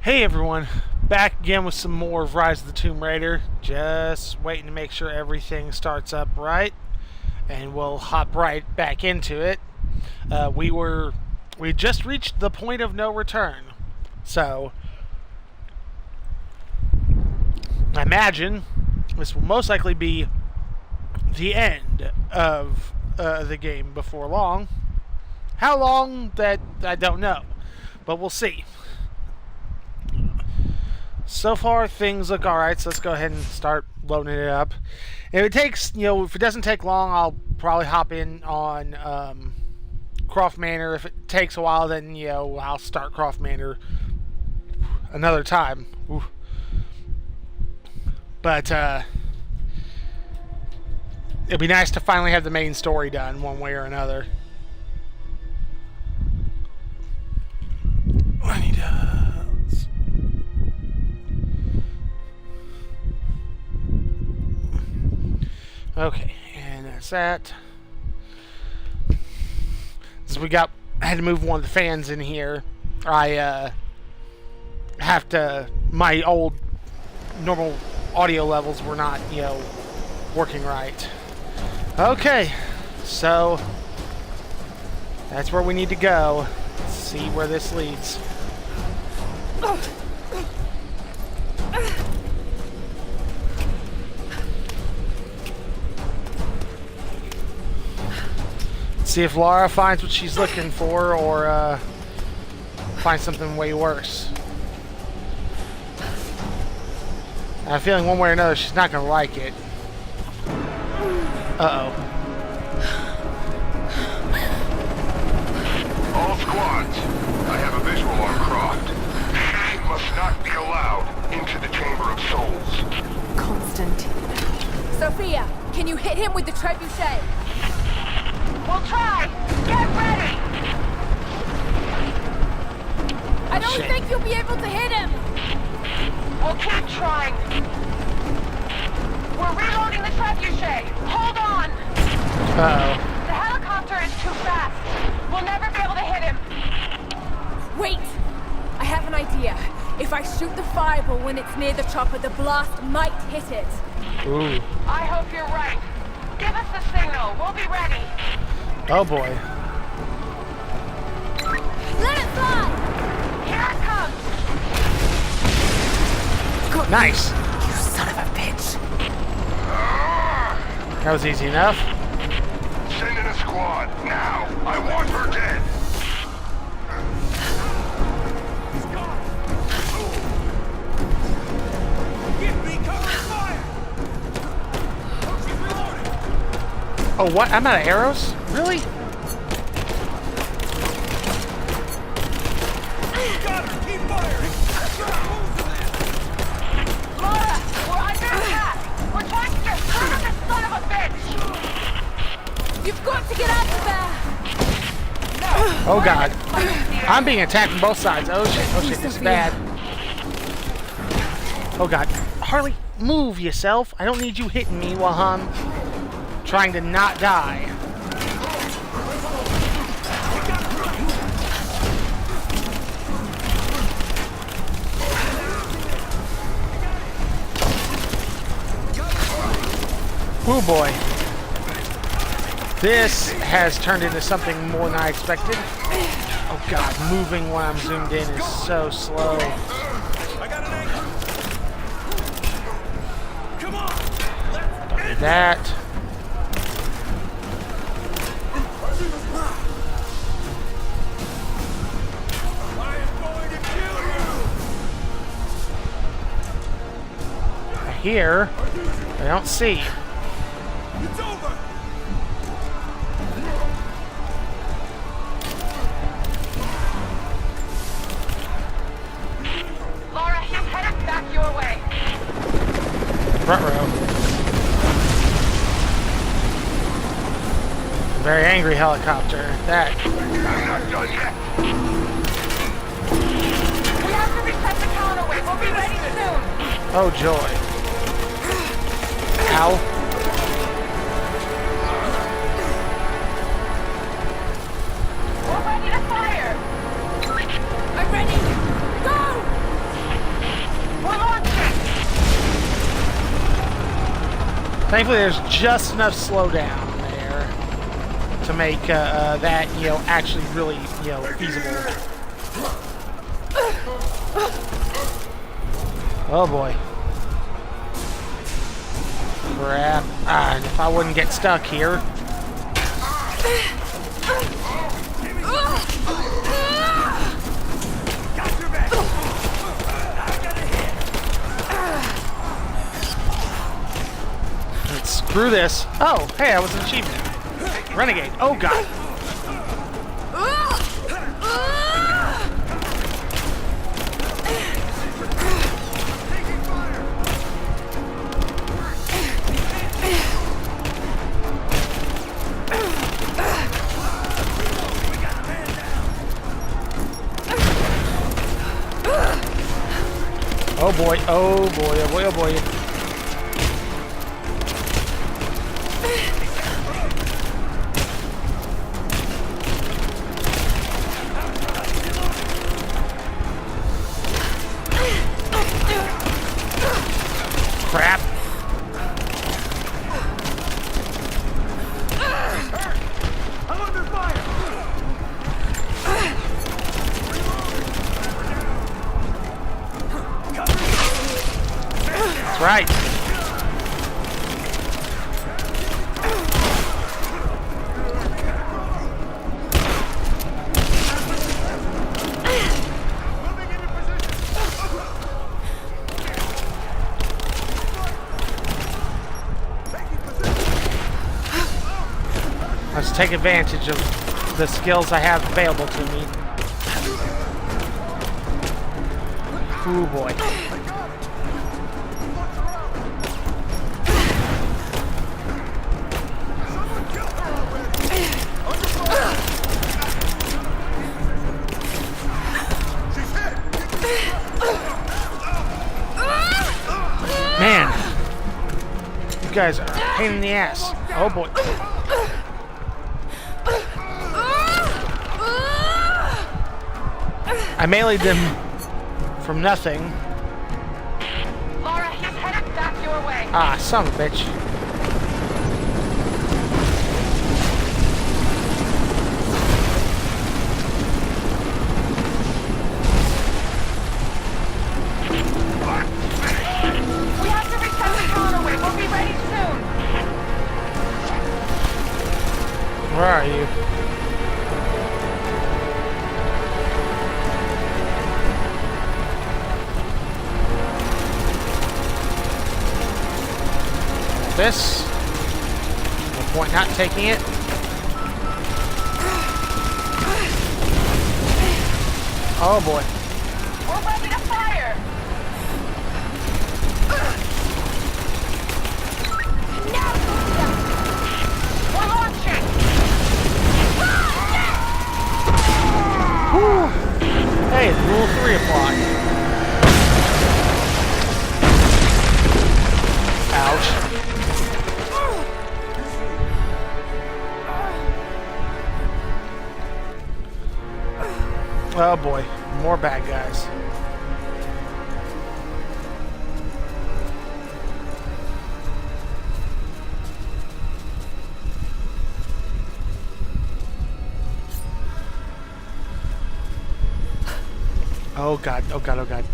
Hey everyone, back again with some more of Rise of the Tomb Raider. Just waiting to make sure everything starts up right, and we'll hop right back into it. We just reached the point of no return, so I imagine this will most likely be the end of the game before long. How long, that I don't know, but we'll see. So far, things look alright, so let's go ahead and start loading it up. If it takes, if it doesn't take long, I'll probably hop in on Croft Manor. If it takes a while, then, I'll start Croft Manor another time. Ooh. But, it'd be nice to finally have the main story done one way or another. I need Okay, and that's that. So I had to move one of the fans in here. My old normal audio levels were not, working right. Okay, so that's where we need to go. Let's see where this leads. See if Lara finds what she's looking for, or finds something way worse. I have a feeling one way or another she's not going to like it. Uh-oh. All squads, I have a visual on Croft. She must not be allowed into the Chamber of Souls. Konstantin. Sophia, can you hit him with the trebuchet? We'll try! Get ready! I don't think you'll be able to hit him! We'll keep trying. We're reloading the trebuchet. Hold on! Uh-oh. The helicopter is too fast. We'll never be able to hit him. Wait! I have an idea. If I shoot the fireball when it's near the chopper, the blast might hit it. Ooh. I hope you're right. Give us the signal. We'll be ready. Oh boy. Let it fly! Here it comes! Good. Nice. You son of a bitch. That was easy enough. Send in a squad, now! I want her dead! He's gone! Give me cover and fire! She's reloading! Oh, what? I'm out of arrows? Really? Got her! Keep firing! Lara, we're under attack! We're trying to get through to this son of a bitch! You've got to get out of there! No! Oh god. I'm being attacked from both sides. Oh shit, this is bad. Oh god. Harley, move yourself. I don't need you hitting me while I'm trying to not die. Oh boy. This has turned into something more than I expected. Oh god, moving when I'm zoomed in is so slow. I got an anchor! Come on! Don't need that. I am going to kill you! I hear. I don't see. It's over! Lara, he's headed back your way. Front row. Very angry helicopter. That. I'm not done yet! We have to reset the counterweight. We'll be ready soon. Oh joy. Ow. We're ready to fire. I'm ready! Go! Thankfully, there's just enough slowdown there to make that, you know, actually really, you know, feasible. Oh boy. Crap. Ah, and if I wouldn't get stuck here. Let's screw this. Oh, hey, that was an achievement. Renegade. Oh, God. Oh boy, oh boy, oh boy, oh boy. Crap. I'm under fire! That's right. Let's take advantage of the skills I have available to me. Ooh boy. Man, you guys are a pain in the ass. Oh boy. I meleeed them from nothing. Lara, he's headed back your way. Ah, son of a bitch. We have to reset the counterweight. We'll be ready soon. Where are you? This. No point not taking it. Oh boy. We're ready to fire. Now, we're launching. Whew. Hey, rule 3 applied. Ouch. Oh boy, more bad guys. Oh god, oh god, oh god.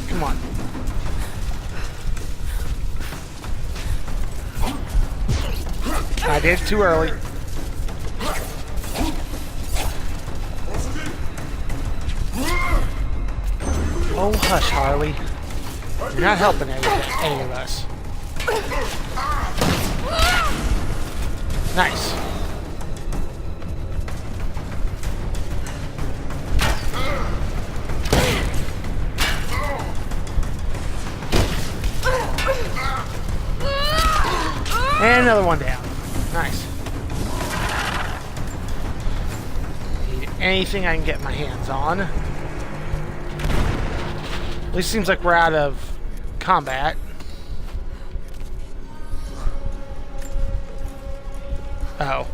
Come on. I did it too early. Oh, hush, Harley. You're not helping any of us. Nice. And another one down. Nice. Need anything I can get my hands on. At least seems like we're out of combat. Oh.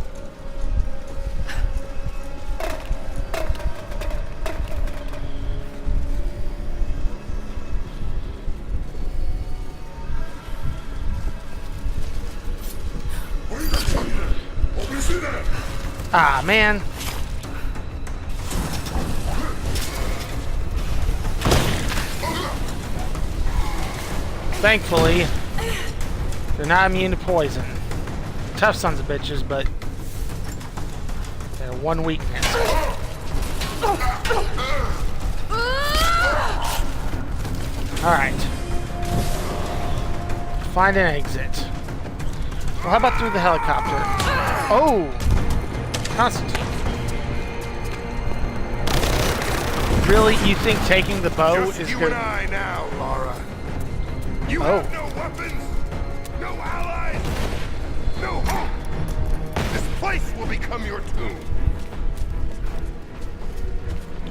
Ah, man. Thankfully, they're not immune to poison. Tough sons of bitches, but they're one weakness. Alright. Find an exit. Well, how about through the helicopter? Oh! Konstantin. Really? You think taking the bow Just is you good? and I now, Lara. You Oh. have no weapons, no allies, no hope. This place will become your tomb.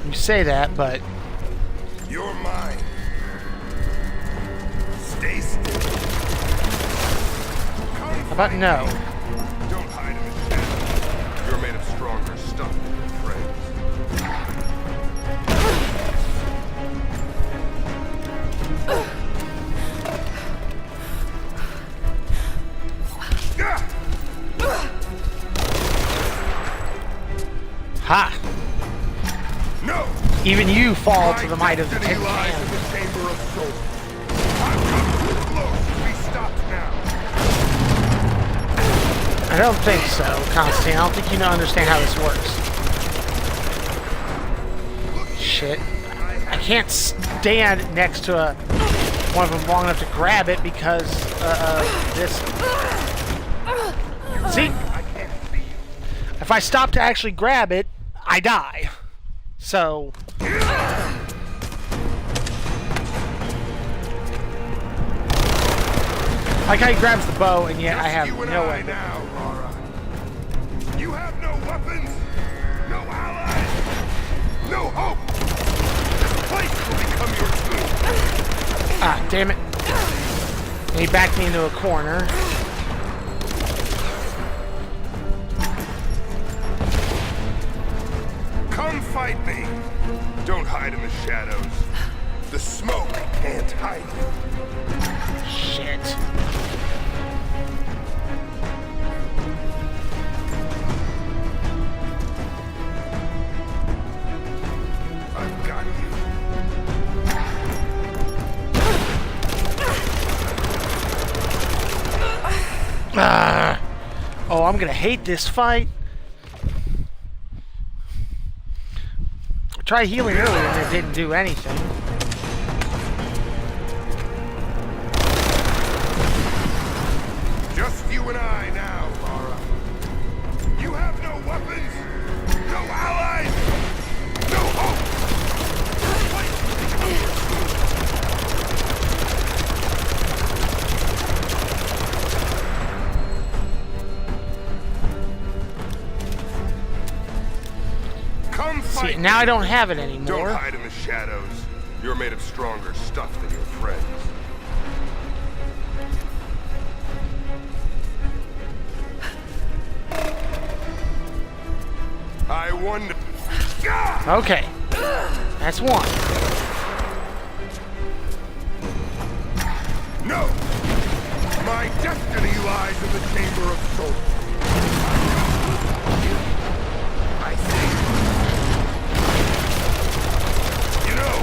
You say that, but You're mine. Stay still. how about no? Don't hide in the shadows. You're made of stronger stuff than your friends. Ha! No! Even you fall to the My might of the destiny Tin lies Can. in the chamber of souls. I've come too close to be stopped now. I don't think so, Konstantin. I don't think you understand how this works. Shit. I can't stand next to one of them long enough to grab it because this. See? I can't see you. If I stop to actually grab it, I die. So. Like how he grabs the bow and yet I have Just you and no I weapon. now, Lara. You have no weapons, no allies, no hope. This place will become your tomb. Ah, damn it. And he backed me into a corner. Come fight me. Don't hide in the shadows. The smoke can't hide you. Shit. I've got you. Ah. Oh, I'm gonna hate this fight. I tried healing earlier and it didn't do anything. Just you and I now, Lara. You have no weapons, no allies, no hope. This place will become your tomb. Come fight See, now me. I don't have it Don't anymore. hide in the shadows. You're made of stronger stuff than your friends. I wonder. Okay. That's one. No! My destiny lies in the chamber of souls. I see. You know,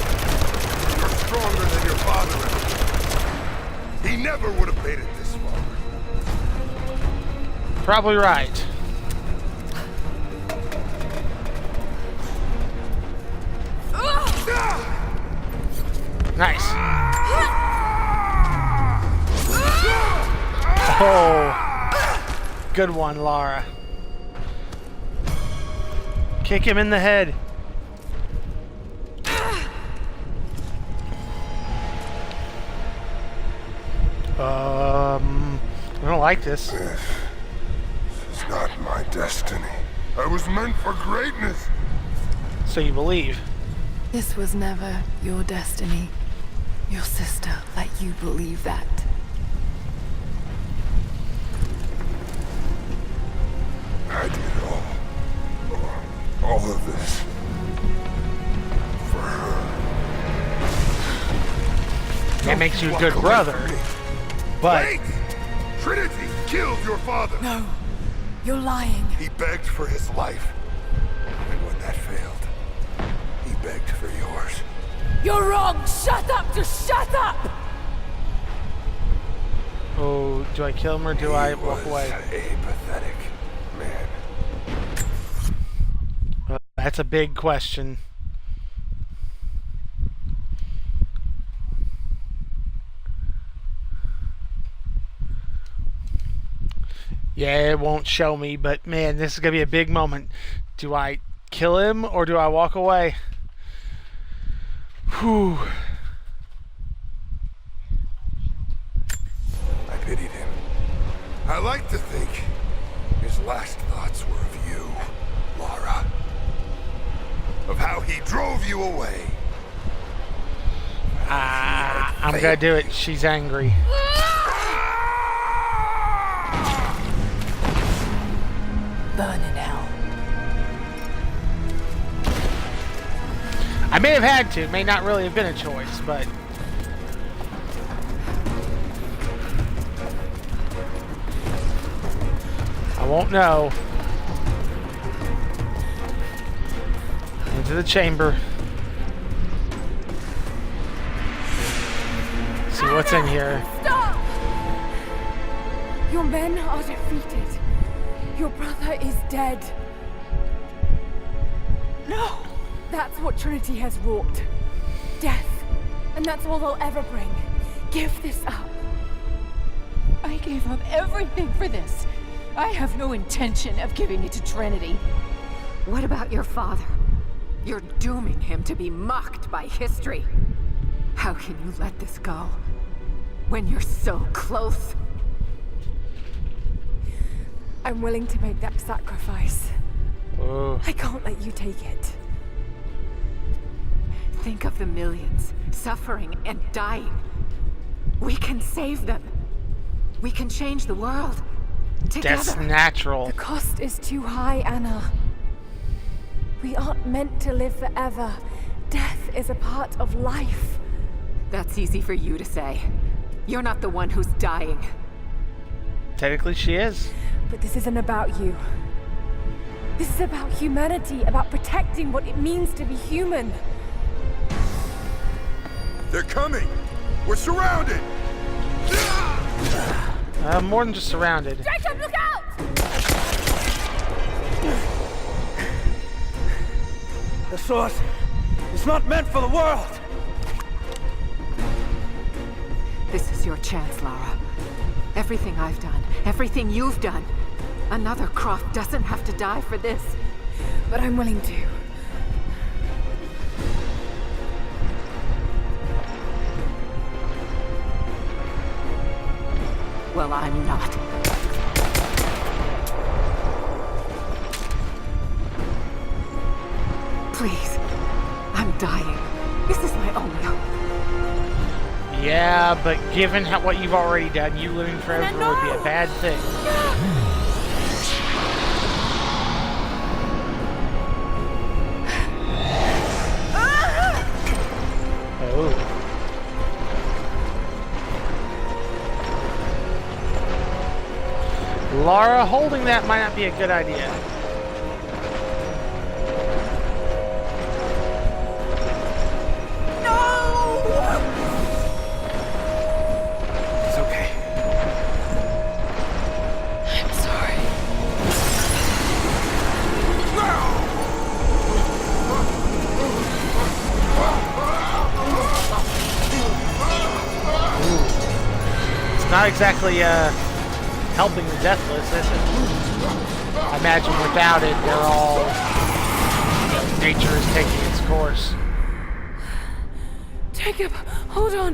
you're stronger than your father ever. He never would have made it this far. Probably right. Nice. Oh. Good one, Lara. Kick him in the head. I don't like this. This is not my destiny. I was meant for greatness. So you believe. This was never your destiny. Your sister let you believe that. I did all of this for her. That makes you a good Walk away brother. from me. But Wait! Trinity killed your father. No, you're lying. He begged for his life. And when that failed, he begged for yours. You're wrong! Shut up! Just shut up! oh, do I kill him or do I He walk was away? a pathetic man. That's a big question. Yeah, it won't show me, but man, this is gonna be a big moment. Do I kill him or do I walk away? Whew. I pitied him. I like to think his last thoughts were of you, Lara. Of how he drove you away. I'm gonna do it. She's angry. Burn in hell. I may have had to. May not really have been a choice, but I won't know. Into the chamber. See what's in here. Stop! Your men are defeated. Your brother is dead. No! That's what Trinity has wrought. Death. And that's all they'll ever bring. Give this up. I gave up everything for this. I have no intention of giving it to Trinity. What about your father? You're dooming him to be mocked by history. How can you let this go? When you're so close? I'm willing to make that sacrifice. Whoa. I can't let you take it. Think of the millions suffering and dying. We can save them. We can change the world. That's Together. natural. The cost is too high, Anna. We aren't meant to live forever. Death is a part of life. That's easy for you to say. You're not the one who's dying. Technically, she is. But this isn't about you. This is about humanity, about protecting what it means to be human. They're coming! We're surrounded! More than just surrounded. Jacob, look out! The sword is not meant for the world! This is your chance, Lara. Everything I've done, everything you've done. Another Croft doesn't have to die for this. But I'm willing to. Well, I'm not. Please. I'm dying. This is my only hope. Yeah, but given what you've already done, you living forever would be a bad thing. Oh. Lara, holding that might not be a good idea. It's okay. I'm sorry. It's not exactly helping the Deathless, is it? I imagine without it, they're all... nature is taking its course. Jacob, hold on.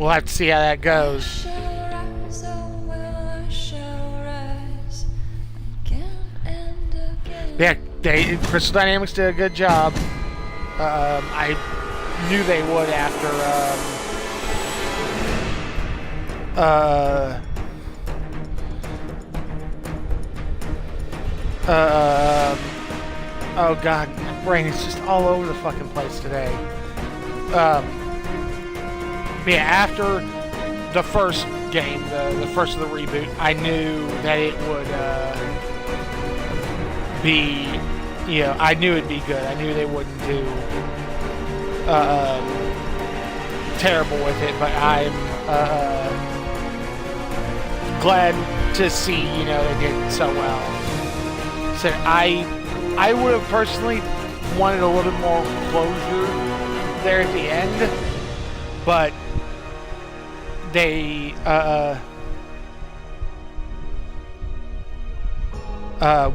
we'll have to see how that goes. Shall rise, oh, will I shall rise again and again. Yeah, Crystal Dynamics did a good job. I knew they would after oh god, my brain is just all over the fucking place today. Yeah, after the first game, the first of the reboot, I knew that it would be, you know, I knew it'd be good. I knew they wouldn't do terrible with it, but I'm glad to see, you know, they did so well. So I would have personally wanted a little bit more closure there at the end, but they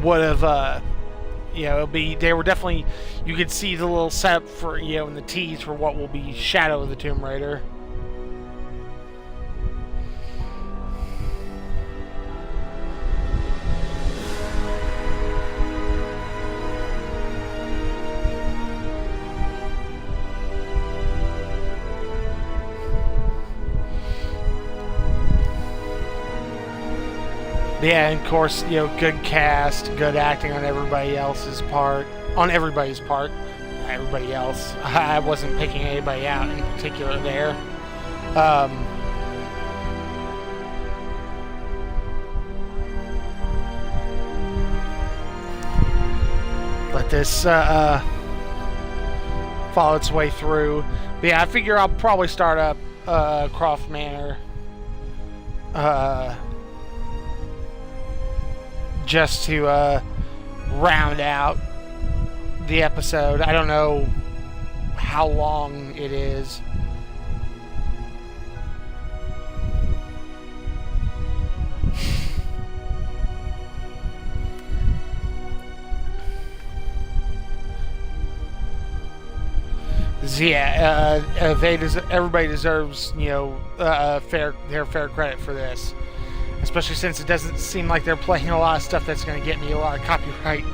would have you know, they were definitely, you could see the little setup for, you know, in the tease for what will be Shadow of the Tomb Raider. Yeah, and of course, you know, good cast, good acting on everybody else's part. On everybody's part. Everybody else. I wasn't picking anybody out in particular there. Let this follow its way through. But yeah, I figure I'll probably start up Croft Manor. Just to round out the episode. I don't know how long it is. Yeah, everybody deserves, you know, their fair credit for this. Especially since it doesn't seem like they're playing a lot of stuff that's going to get me a lot of copyright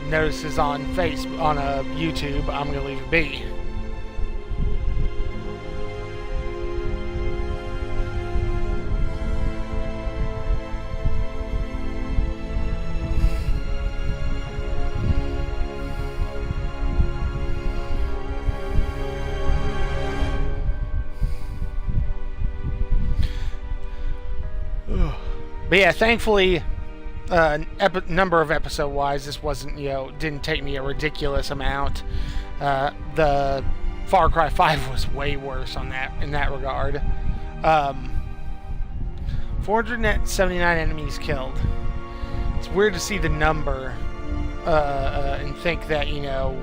notices on YouTube. I'm going to leave it be. But yeah, thankfully, number of episode wise, this wasn't, you know, didn't take me a ridiculous amount. The Far Cry 5 was way worse in that regard. 479 enemies killed. It's weird to see the number and think that, you know,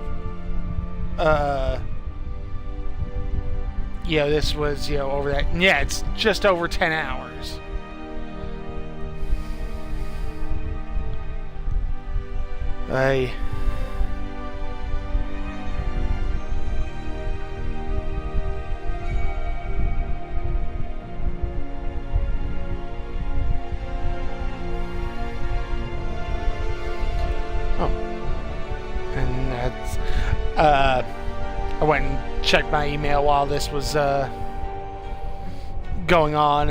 this was, you know, over that. Yeah, it's just over 10 hours. Oh. And that's I went and checked my email while this was going on.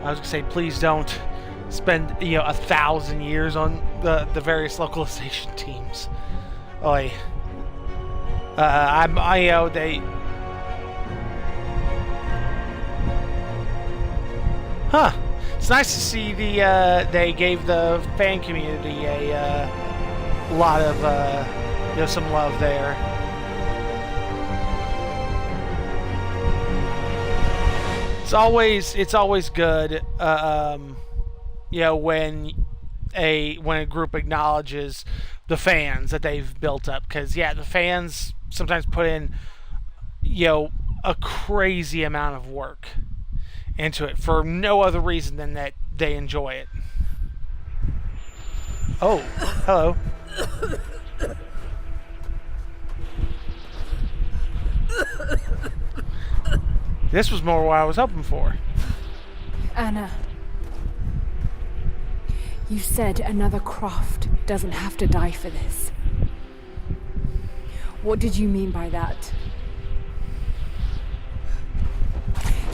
I was gonna say, please don't spend, you know, 1,000 years on the various localization teams. Oi. They. Huh. It's nice to see they gave the fan community a lot of, you know, some love there. It's always good, you know, when a group acknowledges the fans that they've built up, because yeah, the fans sometimes put in, you know, a crazy amount of work into it for no other reason than that they enjoy it. Oh, hello. This was more what I was hoping for. Anna. You said another Croft doesn't have to die for this. What did you mean by that?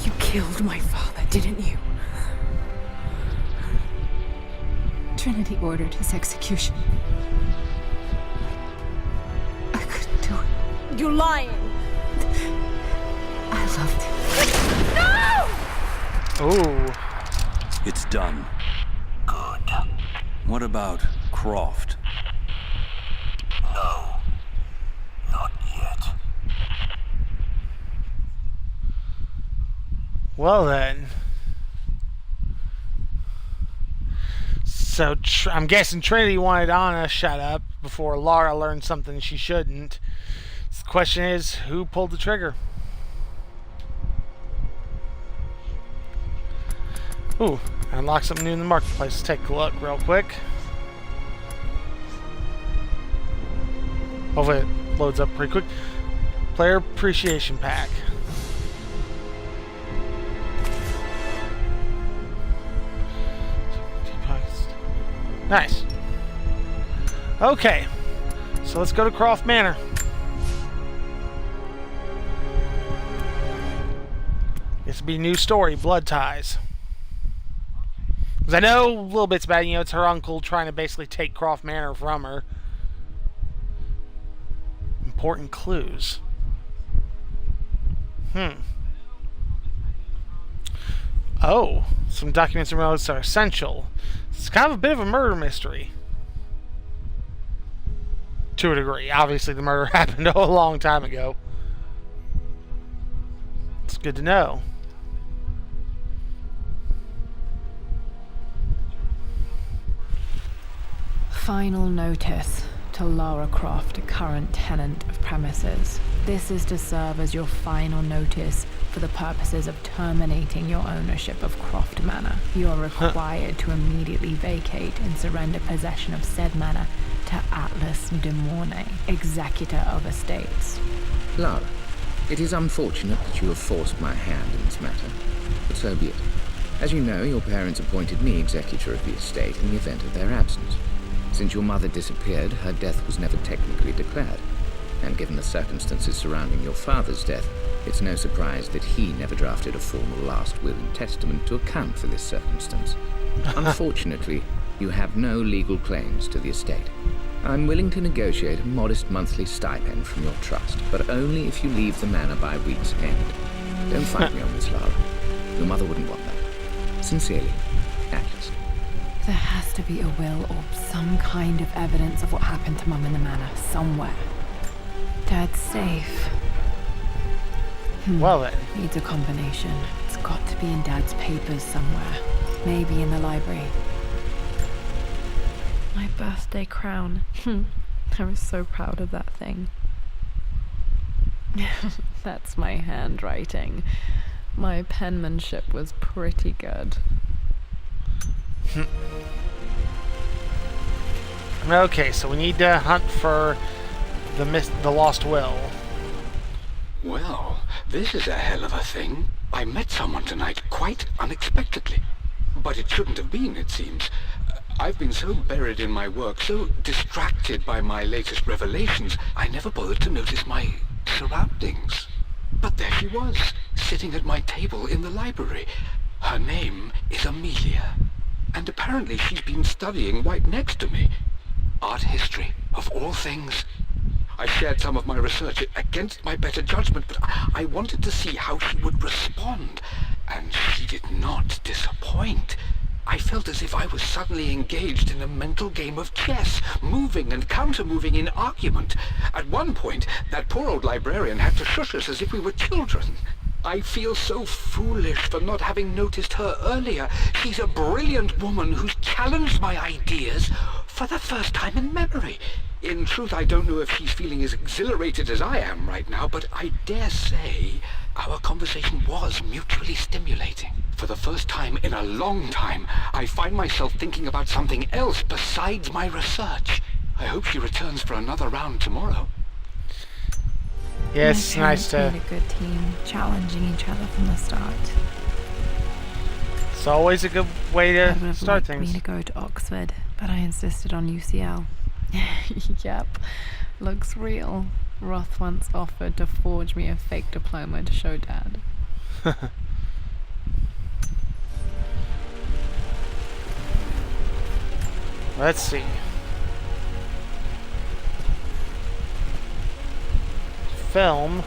You killed my father, didn't you? Trinity ordered his execution. I couldn't do it. You're lying! I loved him. No! Ooh. It's done. Good. What about Croft? No. Not yet. Well then. So I'm guessing Trinity wanted Anna shut up before Lara learned something she shouldn't. So the question is, who pulled the trigger? Ooh, unlock something new in the marketplace. Let's take a look real quick. Hopefully it loads up pretty quick. Player appreciation pack. Nice. Okay, so let's go to Croft Manor. This will be a new story, Blood Ties. Because I know little bits about it, it's her uncle trying to basically take Croft Manor from her. Important clues. Oh, some documents and relics are essential. It's kind of a bit of a murder mystery. To a degree. Obviously, the murder happened a long time ago. It's good to know. Final notice to Lara Croft, a current tenant of premises. This is to serve as your final notice for the purposes of terminating your ownership of Croft Manor. You are required to immediately vacate and surrender possession of said manor to Atlas de Mornay, executor of estates. Lara, it is unfortunate that you have forced my hand in this matter, but so be it. As you know, your parents appointed me executor of the estate in the event of their absence. Since your mother disappeared, her death was never technically declared. And given the circumstances surrounding your father's death, it's no surprise that he never drafted a formal last will and testament to account for this circumstance. Unfortunately, you have no legal claims to the estate. I'm willing to negotiate a modest monthly stipend from your trust, but only if you leave the manor by week's end. Don't fight me on this, Lara. Your mother wouldn't want that. Sincerely, Atlas. There has to be a will or some kind of evidence of what happened to Mum in the manor somewhere. Dad's safe. Well then. Needs a combination. It's got to be in Dad's papers somewhere. Maybe in the library. My birthday crown. I was so proud of that thing. That's my handwriting. My penmanship was pretty good. Okay, so we need to hunt for the lost will. Well, this is a hell of a thing. I met someone tonight quite unexpectedly. But it shouldn't have been, it seems. I've been so buried in my work, so distracted by my latest revelations, I never bothered to notice my surroundings. But there she was, sitting at my table in the library. Her name is Amelia. And apparently she's been studying right next to me. Art history, of all things. I shared some of my research against my better judgment, but I wanted to see how she would respond. And she did not disappoint. I felt as if I was suddenly engaged in a mental game of chess, moving and counter-moving in argument. At one point, that poor old librarian had to shush us as if we were children. I feel so foolish for not having noticed her earlier. She's a brilliant woman who's challenged my ideas for the first time in memory. In truth, I don't know if she's feeling as exhilarated as I am right now, but I dare say our conversation was mutually stimulating. For the first time in a long time, I find myself thinking about something else besides my research. I hope she returns for another round tomorrow. Yeah, it's nice to... made a good team, challenging each other from the start. It's always a good way to Dad would have start liked things. me to go to Oxford, but I insisted on UCL. Yep, looks real. Roth once offered to forge me a fake diploma to show Dad. Let's see. Film.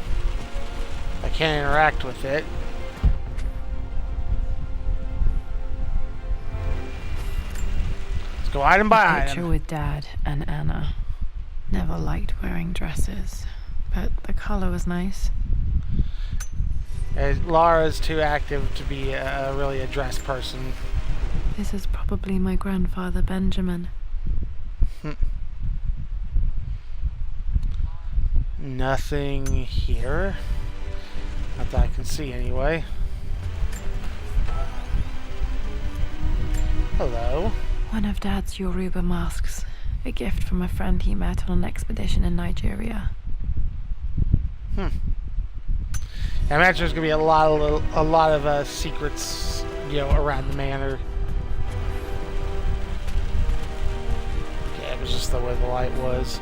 I can't interact with it. Let's go item by Picture item. with Dad and Anna. Never liked wearing dresses, but the color was nice. Lara's too active to be really a dress person. This is probably my grandfather Benjamin. Nothing here. Not that I can see anyway. Hello. One of Dad's Yoruba masks. A gift from a friend he met on an expedition in Nigeria. I imagine there's gonna be a lot of secrets, around the manor. Yeah, it was just the way the light was.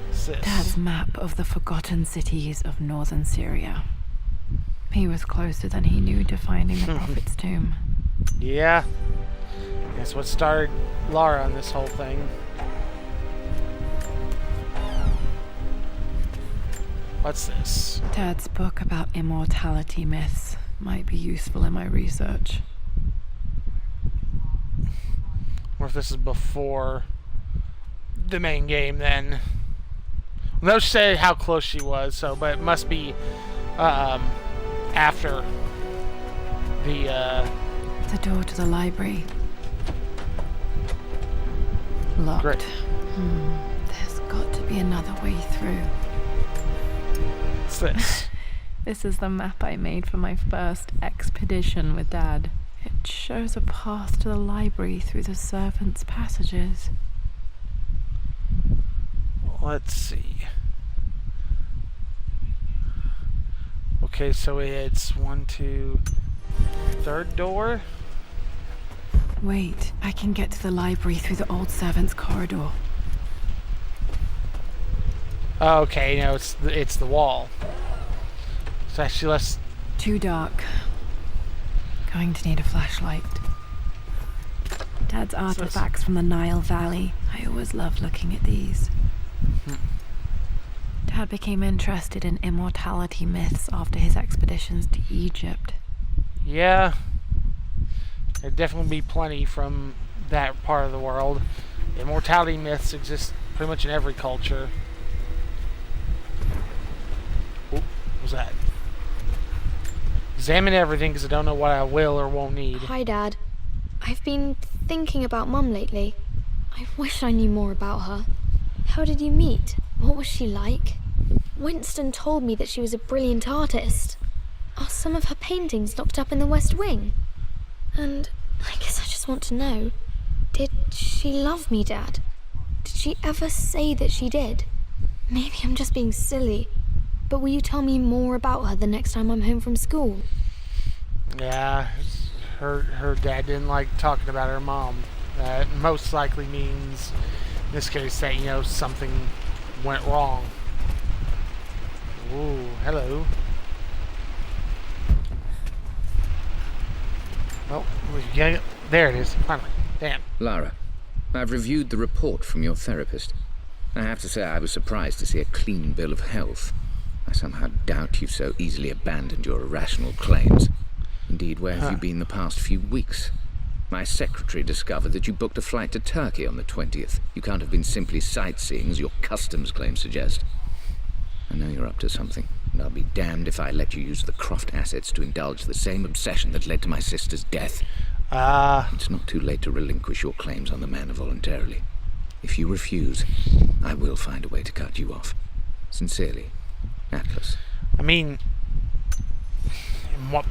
What's this? Dad's map of the forgotten cities of northern Syria. He was closer than he knew to finding the Prophet's tomb. Yeah. That's what started Lara on this whole thing. What's this? Dad's book about immortality myths might be useful in my research. Or if this is before the main game, then. Well, no say how close she was, but it must be after the. The door to the library. Locked. Great. There's got to be another way through. What's this? This is the map I made for my first expedition with Dad. It shows a path to the library through the servants' passages. Let's see. Okay, so it's 1, 2, third door. Wait, I can get to the library through the old servants' corridor. Okay, no, it's the wall. It's actually less. Too dark. Going to need a flashlight. Dad's artifacts from the Nile Valley. I always loved looking at these. Dad became interested in immortality myths after his expeditions to Egypt. Yeah. There'd definitely be plenty from that part of the world. Immortality myths exist pretty much in every culture. What was that? Examine everything because I don't know what I will or won't need. Hi, Dad. I've been thinking about Mum lately. I wish I knew more about her. How did you meet? What was she like? Winston told me that she was a brilliant artist. Are some of her paintings locked up in the West Wing? And I guess I just want to know, did she love me, Dad? Did she ever say that she did? Maybe I'm just being silly, but will you tell me more about her the next time I'm home from school? Yeah, her dad didn't like talking about her mom. That most likely means, in this case, that, something went wrong. Ooh, hello. Oh, there it is, finally. Damn. Lara, I've reviewed the report from your therapist. I have to say I was surprised to see a clean bill of health. I somehow doubt you've so easily abandoned your irrational claims. Indeed, where have you been the past few weeks? My secretary discovered that you booked a flight to Turkey on the 20th. You can't have been simply sightseeing, as your customs claims suggest. I know you're up to something, and I'll be damned if I let you use the Croft assets to indulge the same obsession that led to my sister's death. It's not too late to relinquish your claims on the manor voluntarily. If you refuse, I will find a way to cut you off. Sincerely, Atlas. I mean,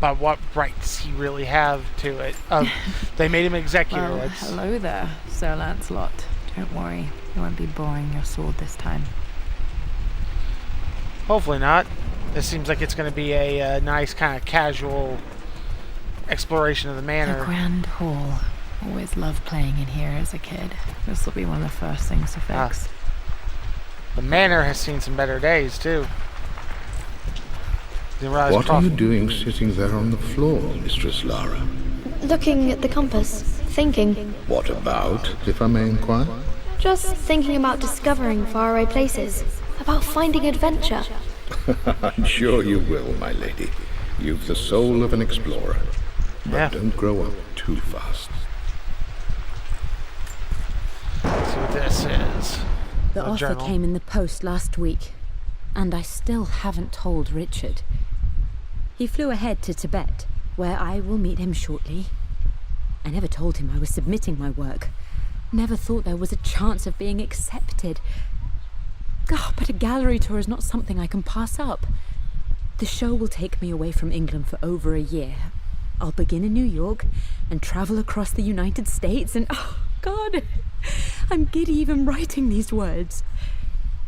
by what right does he really have to it? They made him executor. Well, hello there, Sir Lancelot. Don't worry, you won't be boring your sword this time. Hopefully not. This seems like it's going to be a nice kind of casual exploration of the manor. The Grand Hall. Always loved playing in here as a kid. This will be one of the first things to fix. The manor has seen some better days, too. What are you doing sitting there on the floor, Mistress Lara? Looking at the compass. Thinking. What about, if I may inquire? Just thinking about discovering faraway places. About finding adventure. I'm sure you will, my lady. You've the soul of an explorer. But don't grow up too fast. Let's see what this is. The offer came in the post last week, and I still haven't told Richard. He flew ahead to Tibet, where I will meet him shortly. I never told him I was submitting my work. Never thought there was a chance of being accepted. Oh, but a gallery tour is not something I can pass up. The show will take me away from England for over a year. I'll begin in New York and travel across the United States and... oh, God! I'm giddy even writing these words.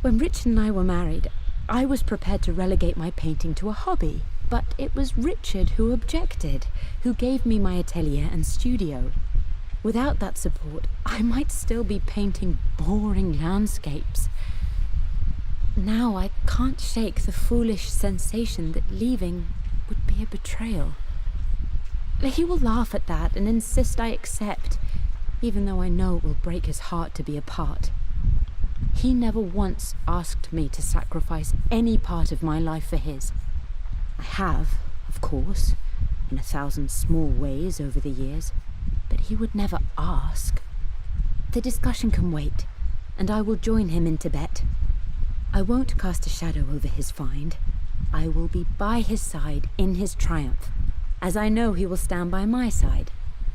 When Richard and I were married, I was prepared to relegate my painting to a hobby. But it was Richard who objected, who gave me my atelier and studio. Without that support, I might still be painting boring landscapes. Now I can't shake the foolish sensation that leaving would be a betrayal. He will laugh at that and insist I accept, even though I know it will break his heart to be apart. He never once asked me to sacrifice any part of my life for his. I have, of course, in 1,000 small ways over the years, but he would never ask. The discussion can wait, and I will join him in Tibet. I won't cast a shadow over his find. I will be by his side in his triumph, as I know he will stand by my side,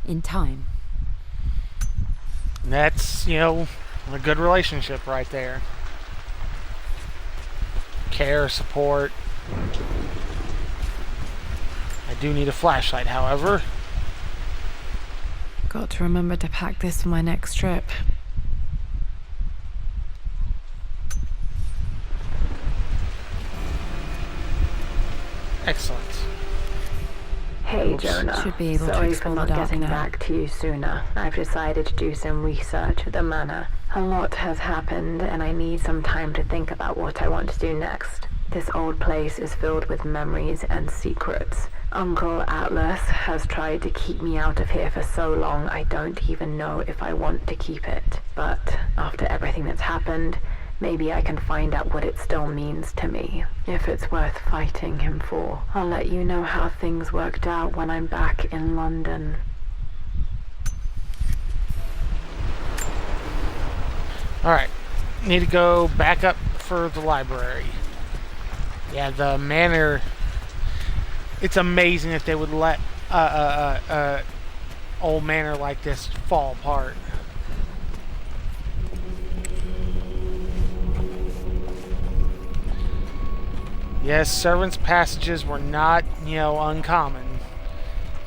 in time. That's, a good relationship right there. Care, support. I do need a flashlight, however. Got to remember to pack this for my next trip. Excellent. Hey Jonah, Should be able to sorry for explore not the dark getting now. back to you sooner. I've decided to do some research at the manor. A lot has happened and I need some time to think about what I want to do next. This old place is filled with memories and secrets. Uncle Atlas has tried to keep me out of here for so long I don't even know if I want to keep it. But after everything that's happened, maybe I can find out what it still means to me. If it's worth fighting him for. I'll let you know how things worked out when I'm back in London. Alright. Need to go back up for the library. Yeah, the manor... It's amazing that they would let old manor like this fall apart. Yes, servants' passages were not, uncommon.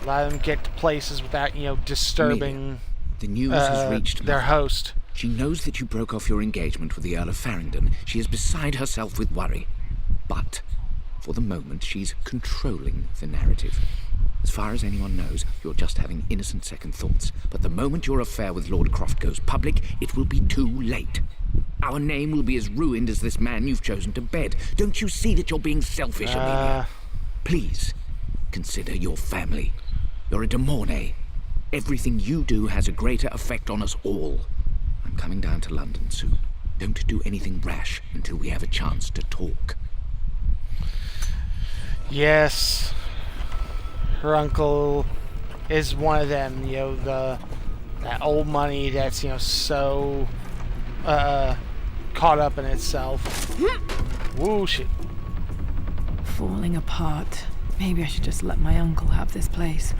A lot of them get to places without, disturbing the news has reached their host. She knows that you broke off your engagement with the Earl of Farringdon. She is beside herself with worry. But, for the moment, she's controlling the narrative. As far as anyone knows, you're just having innocent second thoughts. But the moment your affair with Lord Croft goes public, it will be too late. Our name will be as ruined as this man you've chosen to bed. Don't you see that you're being selfish, Amelia? Please, consider your family. You're a de Mornay. Everything you do has a greater effect on us all. I'm coming down to London soon. Don't do anything rash until we have a chance to talk. Yes. Her uncle is one of them, that old money that's, so caught up in itself. Woo, shit. Falling apart. Maybe I should just let my uncle have this place.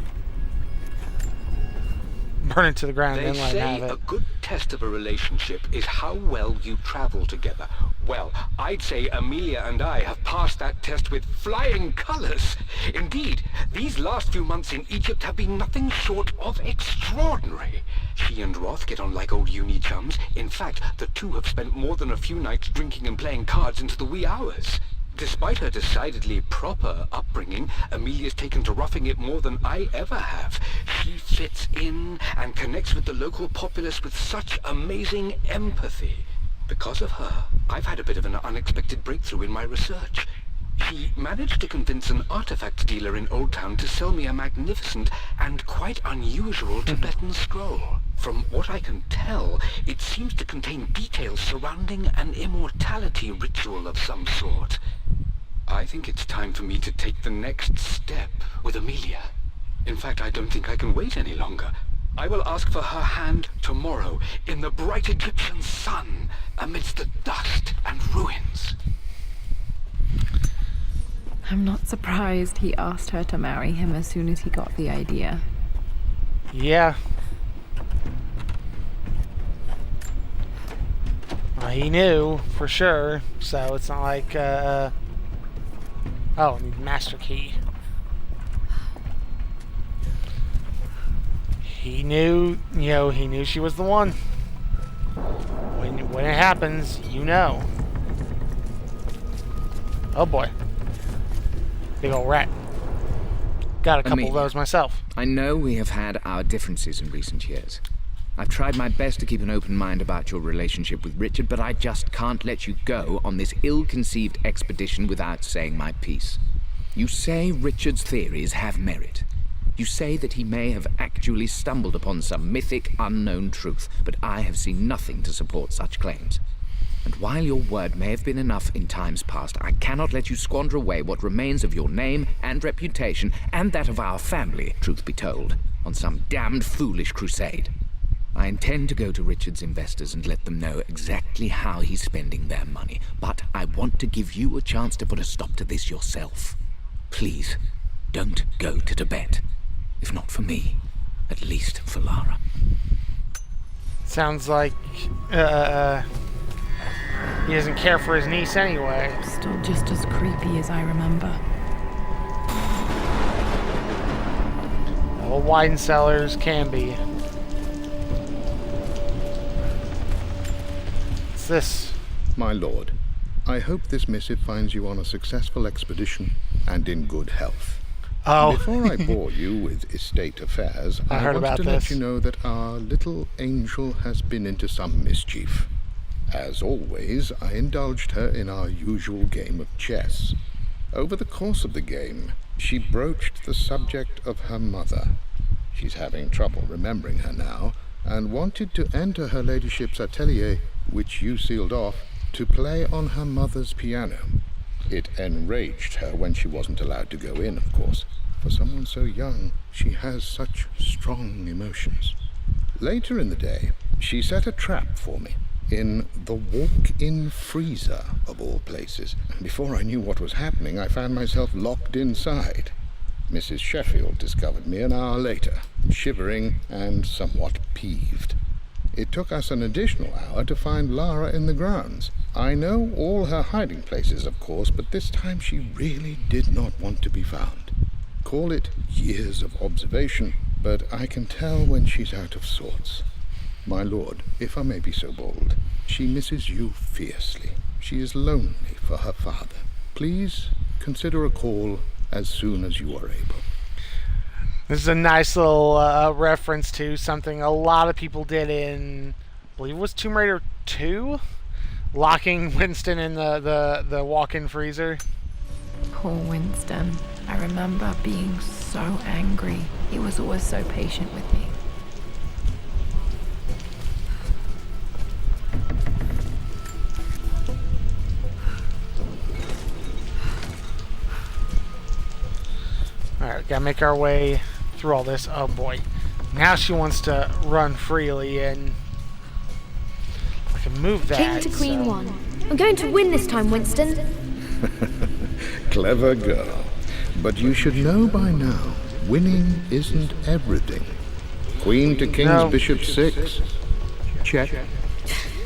Burn it to the ground and They then let him say have a it. good test of a relationship is how well you travel together. Well, I'd say Amelia and I have passed that test with flying colors. Indeed, these last few months in Egypt have been nothing short of extraordinary. She and Roth get on like old uni chums. In fact, the two have spent more than a few nights drinking and playing cards into the wee hours. Despite her decidedly proper upbringing, Amelia's taken to roughing it more than I ever have. She fits in and connects with the local populace with such amazing empathy. Because of her, I've had a bit of an unexpected breakthrough in my research. She managed to convince an artifact dealer in Old Town to sell me a magnificent and quite unusual Tibetan scroll. From what I can tell, it seems to contain details surrounding an immortality ritual of some sort. I think it's time for me to take the next step with Amelia. In fact, I don't think I can wait any longer. I will ask for her hand tomorrow in the bright Egyptian sun amidst the dust and ruins. I'm not surprised he asked her to marry him as soon as he got the idea. Yeah. Well, he knew for sure, so it's not like, oh, I need master key. He knew, he knew she was the one. When it happens, you know. Oh boy. Big ol' rat. Got a couple of those myself. I know we have had our differences in recent years. I've tried my best to keep an open mind about your relationship with Richard, but I just can't let you go on this ill-conceived expedition without saying my piece. You say Richard's theories have merit. You say that he may have actually stumbled upon some mythic, unknown truth, but I have seen nothing to support such claims. And while your word may have been enough in times past, I cannot let you squander away what remains of your name and reputation, and that of our family, truth be told, on some damned foolish crusade. I intend to go to Richard's investors and let them know exactly how he's spending their money, but I want to give you a chance to put a stop to this yourself. Please, don't go to Tibet. If not for me, at least for Lara. Sounds like, he doesn't care for his niece anyway. Still just as creepy as I remember. Well, wine cellars can be. What's this? My lord, I hope this missive finds you on a successful expedition and in good health. Oh. Before I bore you with estate affairs, I wanted to let you know that our little angel has been into some mischief. As always, I indulged her in our usual game of chess. Over the course of the game, she broached the subject of her mother. She's having trouble remembering her now, and wanted to enter her ladyship's atelier, which you sealed off, to play on her mother's piano. It enraged her when she wasn't allowed to go in, of course. For someone so young, she has such strong emotions. Later in the day, she set a trap for me in the walk-in freezer, of all places. And before I knew what was happening, I found myself locked inside. Mrs. Sheffield discovered me an hour later, shivering and somewhat peeved. It took us an additional hour to find Lara in the grounds. I know all her hiding places, of course, but this time she really did not want to be found. Call it years of observation, but I can tell when she's out of sorts. My lord, if I may be so bold, she misses you fiercely. She is lonely for her father. Please consider a call as soon as you are able. This is a nice little reference to something a lot of people did in, I believe it was Tomb Raider 2? Locking Winston in the walk-in freezer. Poor Winston. I remember being so angry. He was always so patient with me. Alright, gotta make our way through all this. Oh boy. Now she wants to run freely and I can move that. King to Queen 1. I'm going to win this time, Winston. Clever girl. But you should know by now, winning isn't everything. Queen to King's Bishop 6. Check.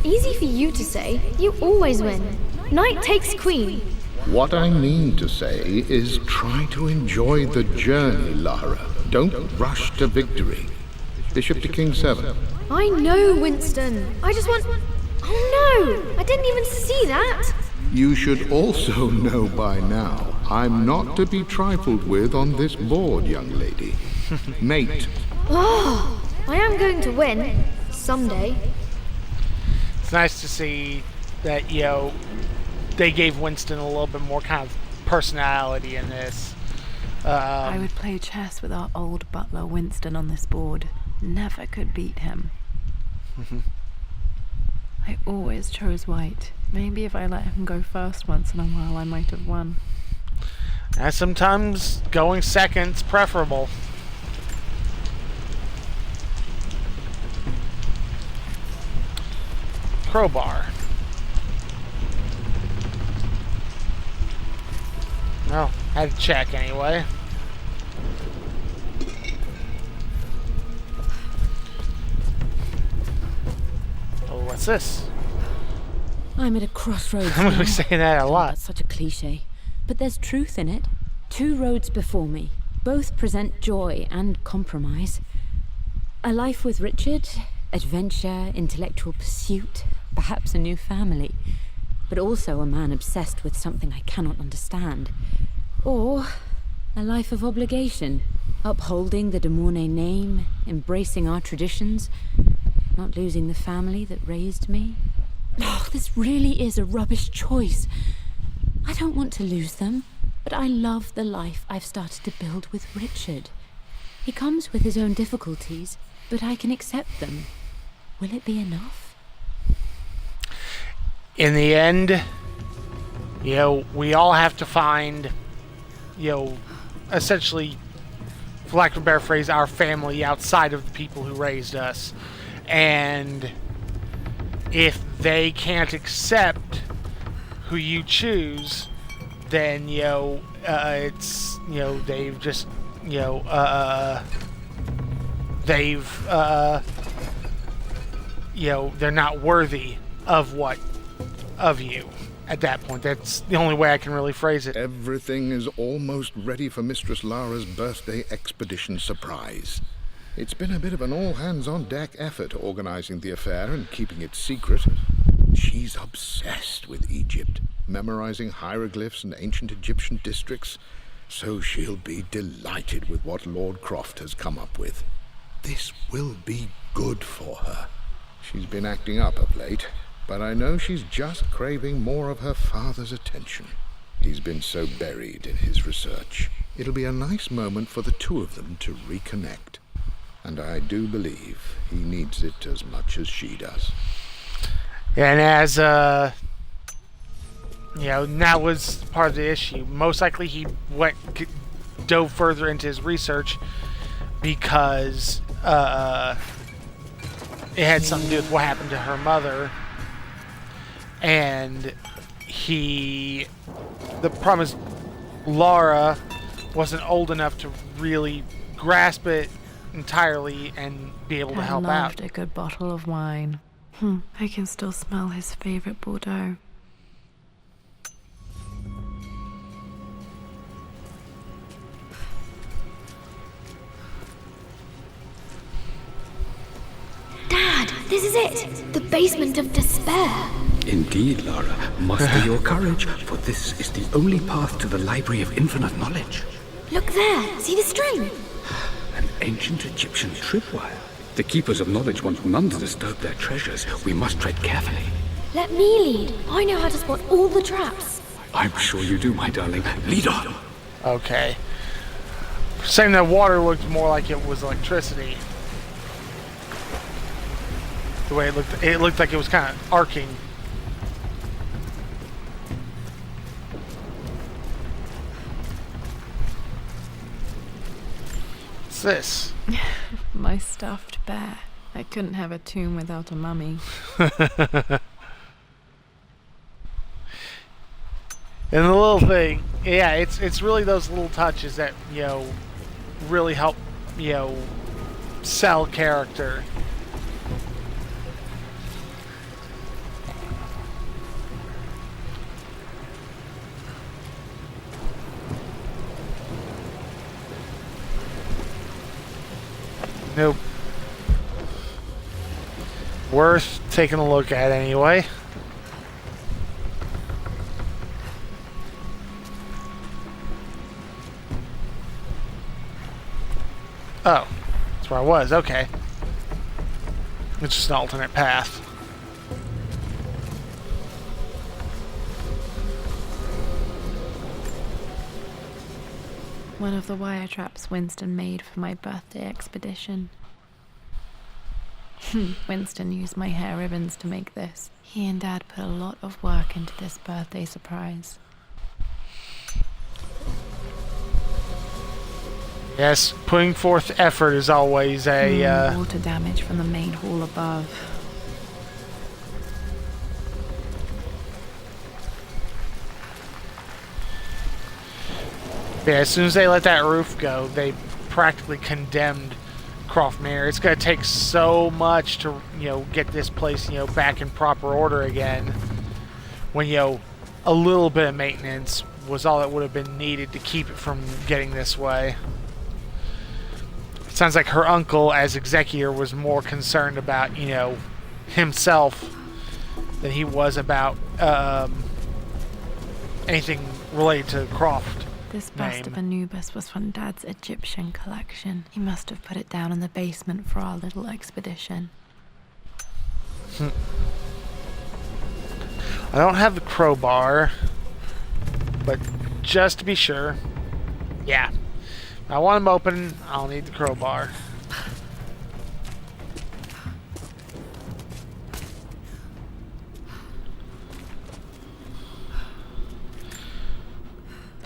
Easy for you to say. You always win. Knight takes Queen. What I mean to say is try to enjoy the journey, Lara. Don't rush to victory. Bishop to King 7. I know, Winston. I just want... Oh no! I didn't even see that! You should also know by now, I'm not to be trifled with on this board, young lady. Mate. Oh, I am going to win. Someday. It's nice to see that, you know, they gave Winston a little bit more kind of personality in this. I would play chess with our old butler Winston on this board. Never could beat him. I always chose white. Maybe if I let him go first once in a while, I might have won. And sometimes going second's preferable. Crowbar. No, had to check anyway. Oh, what's this? I'm at a crossroads. I'm going to be saying that a lot. That's such a cliche. But there's truth in it. 2 roads before me. Both present joy and compromise. A life with Richard, adventure, intellectual pursuit, perhaps a new family. But also a man obsessed with something I cannot understand. Or a life of obligation, upholding the de Mornay name, embracing our traditions, not losing the family that raised me. Oh, this really is a rubbish choice. I don't want to lose them, but I love the life I've started to build with Richard. He comes with his own difficulties, but I can accept them. Will it be enough? In the end, you know, we all have to find, you know, essentially, for lack of a better phrase, our family outside of the people who raised us. And if they can't accept who you choose, then, you know, it's, you know, they've just, you know, you know, they're not worthy of you at that point. That's the only way I can really phrase it. Everything is almost ready for Mistress Lara's birthday expedition surprise. It's been a bit of an all-hands-on-deck effort organizing the affair and keeping it secret. She's obsessed with Egypt, memorizing hieroglyphs and ancient Egyptian districts, so she'll be delighted with what Lord Croft has come up with. This will be good for her. She's been acting up of late, but I know she's just craving more of her father's attention. He's been so buried in his research. It'll be a nice moment for the 2 of them to reconnect. And I do believe he needs it as much as she does. And as, you know, that was part of the issue. Most likely he dove further into his research because it had something to do with what happened to her mother. And the problem is Lara wasn't old enough to really grasp it entirely and be able to help out. I loved a good bottle of wine. I can still smell his favorite Bordeaux. Dad, this is it! The basement of despair! Indeed, Lara. Muster your courage, for this is the only path to the Library of Infinite Knowledge. Look there! See the string? An ancient Egyptian tripwire. The Keepers of Knowledge want none to disturb their treasures. We must tread carefully. Let me lead. I know how to spot all the traps. I'm sure you do, my darling. Lead on. Okay. Saying that water looked more like it was electricity. The way it looked like it was kind of arcing. What's this? My stuffed bear. I couldn't have a tomb without a mummy. And the little thing, yeah, it's really those little touches that, you know, really help, you know, sell character. Nope. Worth taking a look at anyway. Oh, that's where I was. Okay. It's just an alternate path. One of the wire traps Winston made for my birthday expedition. Winston used my hair ribbons to make this. He and Dad put a lot of work into this birthday surprise. Yes, putting forth effort is always a... Water damage from the main hall above. Yeah, as soon as they let that roof go, they practically condemned Croft Manor. It's going to take so much to, get this place, back in proper order again. When, a little bit of maintenance was all that would have been needed to keep it from getting this way. It sounds like her uncle, as executor, was more concerned about, himself than he was about anything related to Croft. This bust of Anubis was from Dad's Egyptian collection. He must have put it down in the basement for our little expedition. I don't have the crowbar, but just to be sure, yeah. If I want them open, I'll need the crowbar.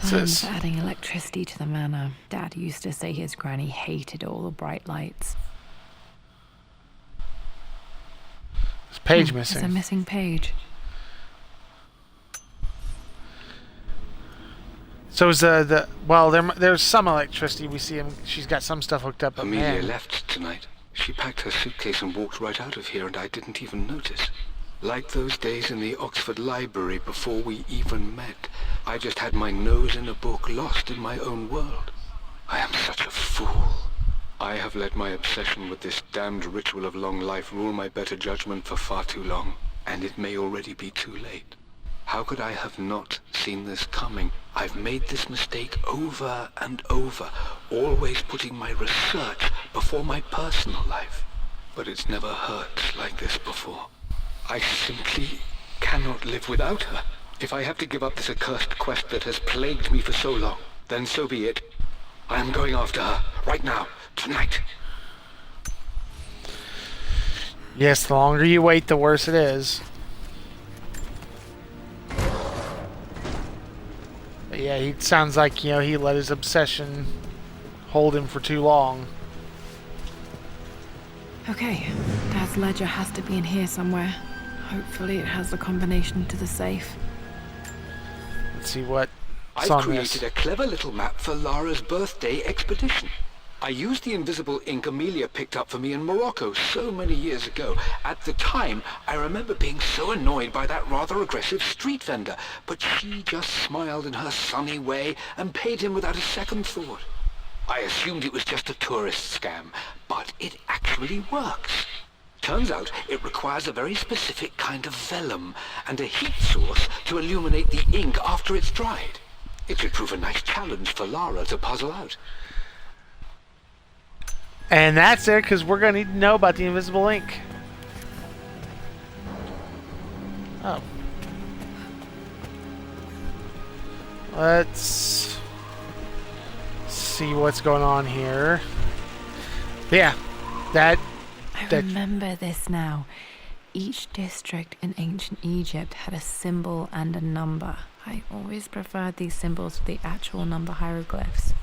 Plans for adding electricity to the manor. Dad used to say his granny hated all the bright lights. There's a page missing. There's a missing page. So is there's some electricity. We see him. She's got some stuff hooked up. Amelia left tonight. She packed her suitcase and walked right out of here, and I didn't even notice. Like those days in the Oxford Library before we even met, I just had my nose in a book, lost in my own world. I am such a fool. I have let my obsession with this damned ritual of long life rule my better judgment for far too long, and it may already be too late. How could I have not seen this coming? I've made this mistake over and over, always putting my research before my personal life. But it's never hurt like this before. I simply cannot live without her. If I have to give up this accursed quest that has plagued me for so long, then so be it. I am going after her, right now, tonight. Yes, the longer you wait, the worse it is. But yeah, he sounds like, he let his obsession hold him for too long. Okay, Dad's ledger has to be in here somewhere. Hopefully it has the combination to the safe. Let's see what I've created a clever little map for Lara's birthday expedition. I used the invisible ink Amelia picked up for me in Morocco so many years ago. At the time, I remember being so annoyed by that rather aggressive street vendor, but she just smiled in her sunny way and paid him without a second thought. I assumed it was just a tourist scam, but it actually works. Turns out it requires a very specific kind of vellum and a heat source to illuminate the ink after it's dried. It should prove a nice challenge for Lara to puzzle out. And that's it, because we're going to need to know about the invisible ink. Oh. Let's see what's going on here. Yeah, I remember this now. Each district in ancient Egypt had a symbol and a number. I always preferred these symbols to the actual number hieroglyphs.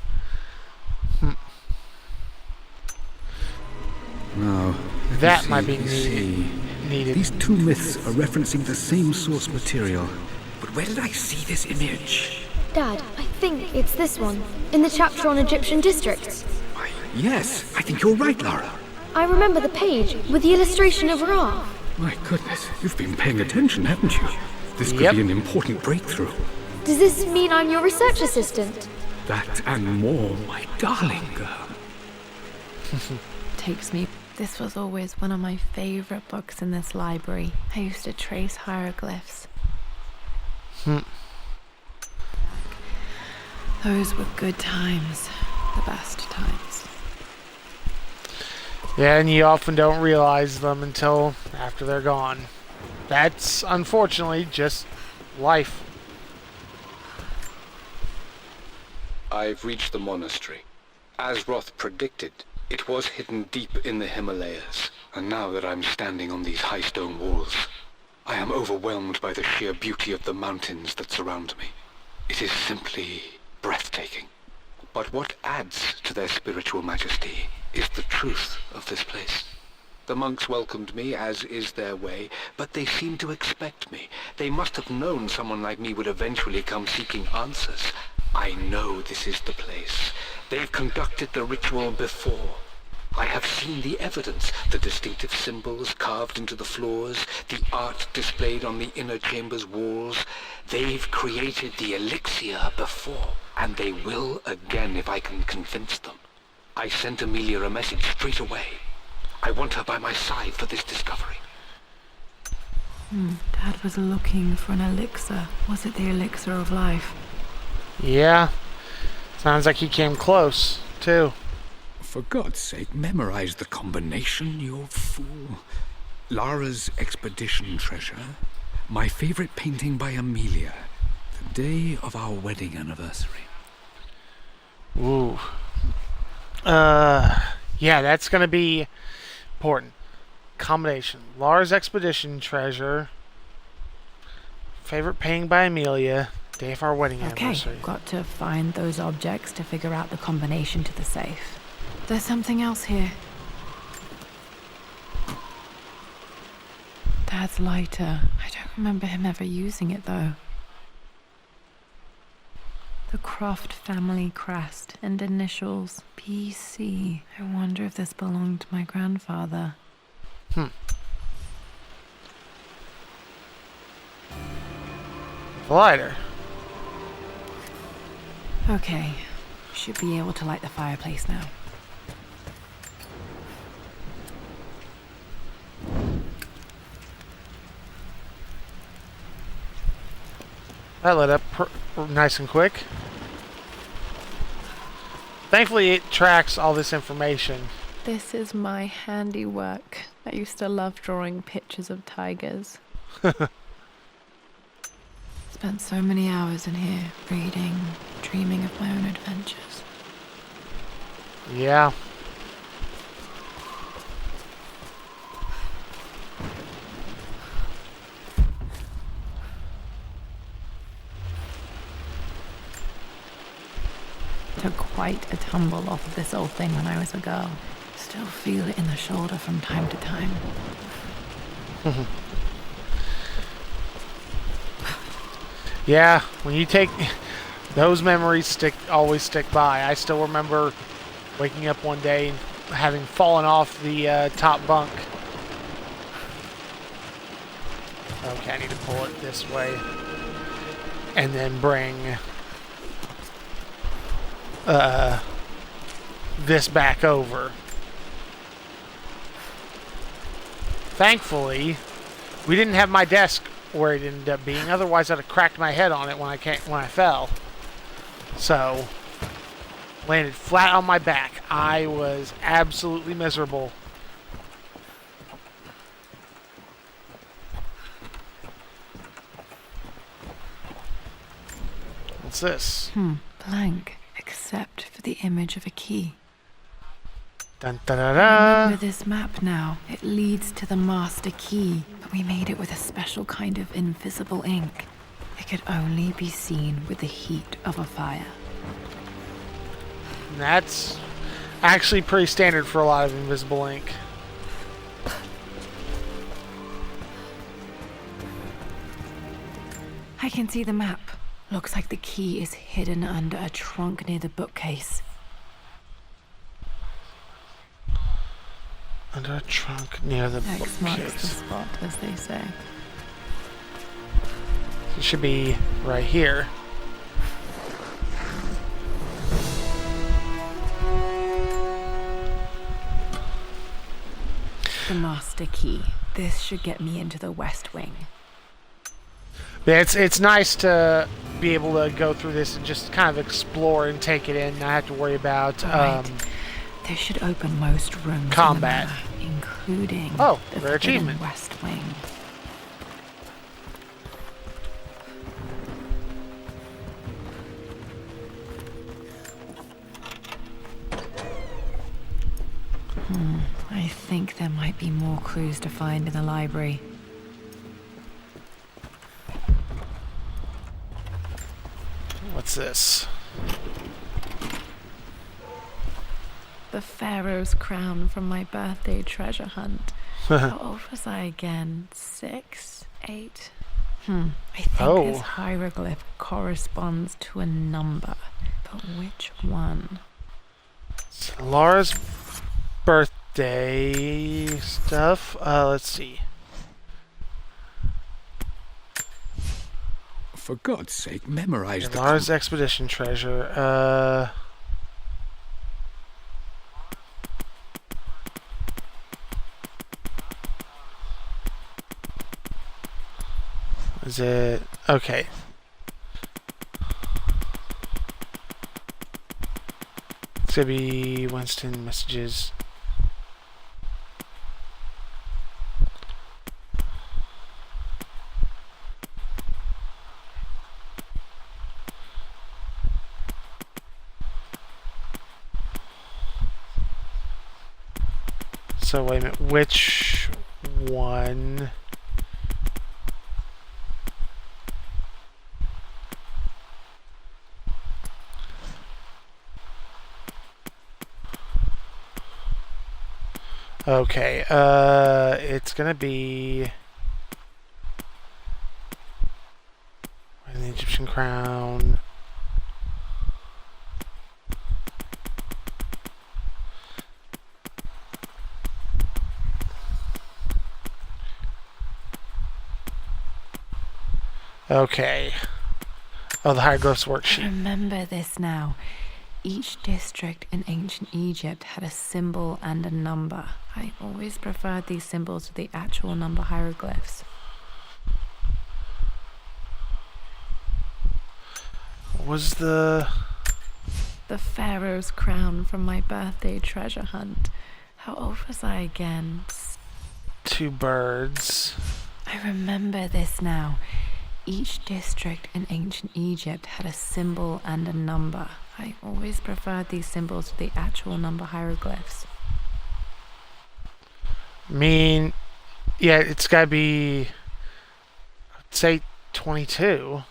Now, that might be needed. These two myths are referencing the same source material. But where did I see this image? Dad, I think it's this one, in the chapter on Egyptian districts. Why, yes, I think you're right, Lara. I remember the page with the illustration of Ra. My goodness, you've been paying attention, haven't you? This could be an important breakthrough. Does this mean I'm your research assistant? That and more, my darling girl. Takes me. This was always one of my favorite books in this library. I used to trace hieroglyphs. Those were good times. The best times. Yeah, and you often don't realize them until after they're gone. That's unfortunately just life. I've reached the monastery. As Roth predicted, it was hidden deep in the Himalayas, and now that I'm standing on these high stone walls, I am overwhelmed by the sheer beauty of the mountains that surround me. It is simply breathtaking. But what adds to their spiritual majesty is the truth of this place. The monks welcomed me, as is their way, but they seemed to expect me. They must have known someone like me would eventually come seeking answers. I know this is the place. They've conducted the ritual before. I have seen the evidence, the distinctive symbols carved into the floors, the art displayed on the inner chamber's walls. They've created the elixir before, and they will again if I can convince them. I sent Amelia a message straight away. I want her by my side for this discovery. Dad was looking for an elixir. Was it the elixir of life? Yeah. Sounds like he came close, too. For God's sake, memorize the combination, you fool. Lara's expedition treasure. My favorite painting by Amelia. The day of our wedding anniversary. Ooh. Yeah, that's gonna be important. Combination. Lara's expedition treasure. Favorite painting by Amelia. Day of our wedding anniversary. Okay, got to find those objects to figure out the combination to the safe. There's something else here. Dad's lighter. I don't remember him ever using it, though. The Croft family crest and initials PC. I wonder if this belonged to my grandfather. The lighter. Okay, should be able to light the fireplace now. That lit up nice and quick. Thankfully, it tracks all this information. This is my handiwork. I used to love drawing pictures of tigers. Spent so many hours in here, reading, dreaming of my own adventures. Yeah. Took quite a tumble off of this old thing when I was a girl. Still feel it in the shoulder from time to time. Yeah, when you take those memories always stick by. I still remember waking up one day and having fallen off the top bunk. Okay, I need to pull it this way and then bring this back over. Thankfully, we didn't have my desk where it ended up being. Otherwise, I'd have cracked my head on it when I fell. So, landed flat on my back. I was absolutely miserable. What's this? Blank, except for the image of a key. Dun, da, da, da. I remember this map now. It leads to the master key, but we made it with a special kind of invisible ink. It could only be seen with the heat of a fire. That's actually pretty standard for a lot of invisible ink. I can see the map. Looks like the key is hidden under a trunk near the bookcase. Under a trunk near the X marks the bookcase. spot, as they say. It should be right here. The master key. This should get me into the West Wing. But it's nice to be able to go through this and just kind of explore and take it in, not have to worry about Right. This should open most rooms. Combat. Including the rare Forbidden achievement. West Wing. I think there might be more clues to find in the library. What's this? The Pharaoh's crown from my birthday treasure hunt. How old was I again? 6? 8? I think this hieroglyph corresponds to a number. But which one? It's Lara's birthday stuff. Let's see. For God's sake, memorize the... Lara's expedition treasure. Is it... Okay. It's gonna be Winston messages. So wait a minute, which one? Okay, it's gonna be the Egyptian crown. Okay. Oh, the hieroglyphs worksheet. I remember this now. Each district in ancient Egypt had a symbol and a number. I always preferred these symbols to the actual number hieroglyphs. What was the Pharaoh's crown from my birthday treasure hunt? How old was I again? 2 birds. I remember this now. Each district in ancient Egypt had a symbol and a number. I always preferred these symbols to the actual number hieroglyphs. I mean, yeah, it's gotta be, I'd say 22.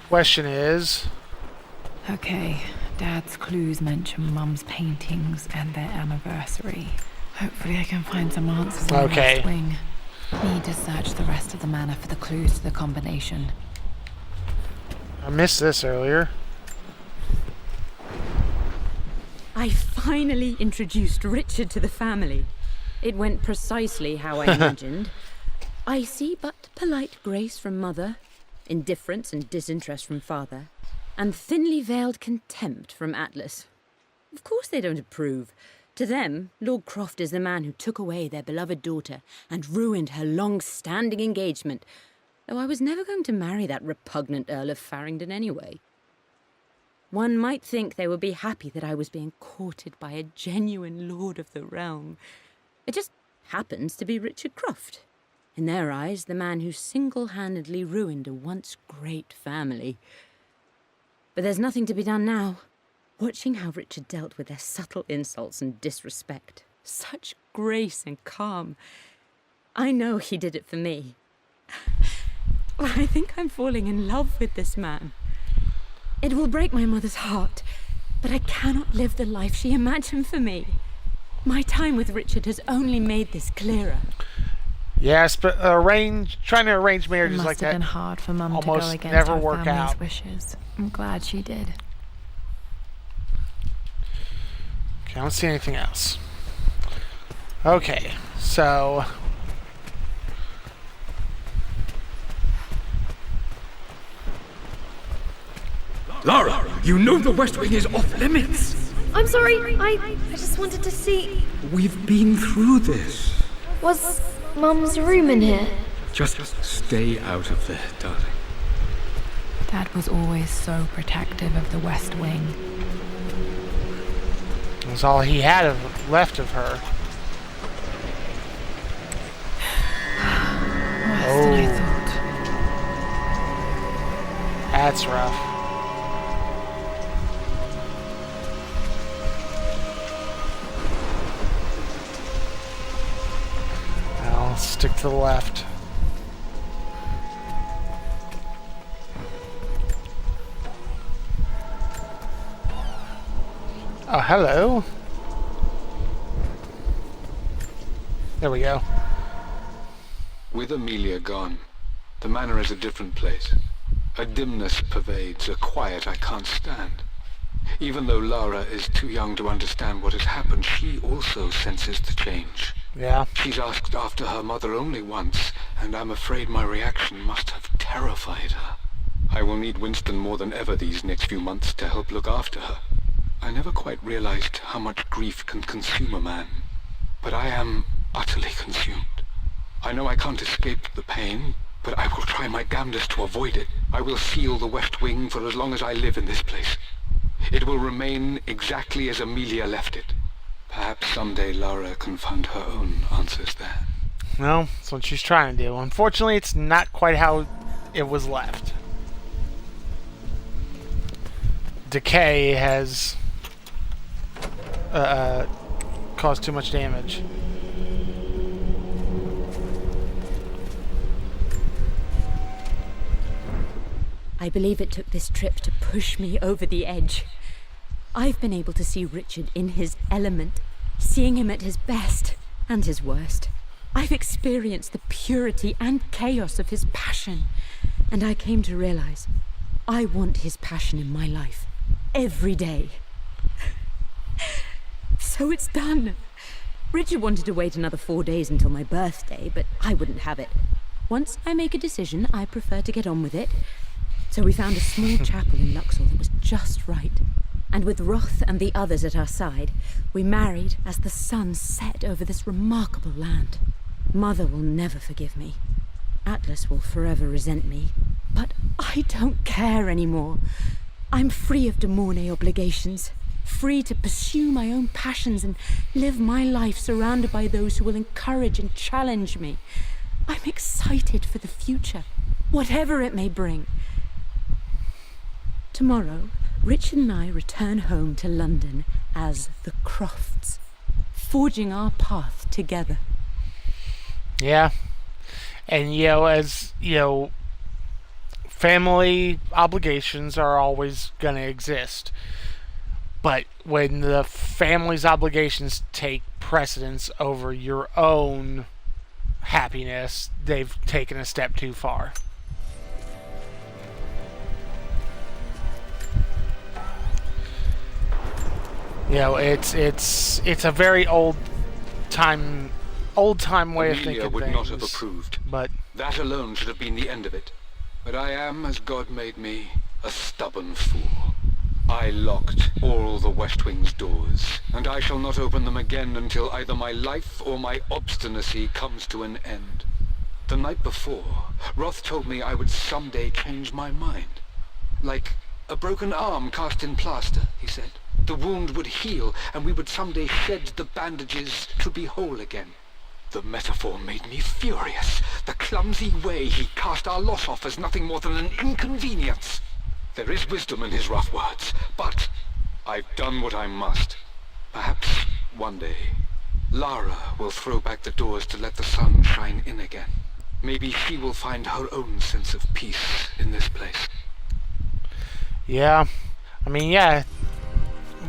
Question is... Okay, Dad's clues mention Mum's paintings and their anniversary. Hopefully I can find some answers in the West Wing. Need to search the rest of the manor for the clues to the combination. I missed this earlier. I finally introduced Richard to the family. It went precisely how I imagined. I see but polite grace from mother, indifference and disinterest from father, and thinly veiled contempt from Atlas. Of course they don't approve. To them, Lord Croft is the man who took away their beloved daughter and ruined her long-standing engagement, though I was never going to marry that repugnant Earl of Farringdon anyway. One might think they would be happy that I was being courted by a genuine lord of the realm. It just happens to be Richard Croft. In their eyes, the man who single-handedly ruined a once great family. But there's nothing to be done now. Watching how Richard dealt with their subtle insults and disrespect. Such grace and calm. I know he did it for me. I think I'm falling in love with this man. It will break my mother's heart, but I cannot live the life she imagined for me. My time with Richard has only made this clearer. Yes, but trying to arrange marriages like that must have been hard for Mum to go against never her work family's out. wishes. I'm glad she did. Okay, I don't see anything else. Okay, so... Lara, you know the West Wing is off limits. I'm sorry, I just wanted to see... We've been through this. Was Mum's room in here? Just stay out of there, darling. Dad was always so protective of the West Wing. It was all he had left of her. Worse than I thought. That's rough. I'll stick to the left. Oh, hello. There we go. With Amelia gone, the manor is a different place. A dimness pervades, a quiet I can't stand. Even though Lara is too young to understand what has happened, she also senses the change. Yeah. She's asked after her mother only once, and I'm afraid my reaction must have terrified her. I will need Winston more than ever these next few months to help look after her. I never quite realized how much grief can consume a man, but I am utterly consumed. I know I can't escape the pain, but I will try my damnedest to avoid it. I will seal the West Wing for as long as I live in this place. It will remain exactly as Amelia left it. Perhaps someday Lara can find her own answers there. Well, that's what she's trying to do. Unfortunately, it's not quite how it was left. Decay has caused too much damage. I believe it took this trip to push me over the edge. I've been able to see Richard in his element, seeing him at his best and his worst. I've experienced the purity and chaos of his passion, and I came to realize I want his passion in my life every day. So it's done. Richard wanted to wait another 4 days until my birthday, but I wouldn't have it. Once I make a decision, I prefer to get on with it. So we found a small chapel in Luxor that was just right. And with Roth and the others at our side, we married as the sun set over this remarkable land. Mother will never forgive me. Atlas will forever resent me. But I don't care anymore. I'm free of de Mornay obligations. Free to pursue my own passions and live my life surrounded by those who will encourage and challenge me. I'm excited for the future, whatever it may bring. Tomorrow, Richard and I return home to London as the Crofts, forging our path together. Yeah. And, as, family obligations are always going to exist. But when the family's obligations take precedence over your own happiness, they've taken a step too far. It's a very old time way of thinking Amelia would things, not have approved. But that alone should have been the end of it. But I am, as God made me, a stubborn fool. I locked all the West Wing's doors, and I shall not open them again until either my life or my obstinacy comes to an end. The night before, Roth told me I would someday change my mind. Like a broken arm cast in plaster, he said. The wound would heal, and we would someday shed the bandages to be whole again. The metaphor made me furious. The clumsy way he cast our loss off as nothing more than an inconvenience. There is wisdom in his rough words, but I've done what I must. Perhaps one day, Lara will throw back the doors to let the sun shine in again. Maybe she will find her own sense of peace in this place. yeah,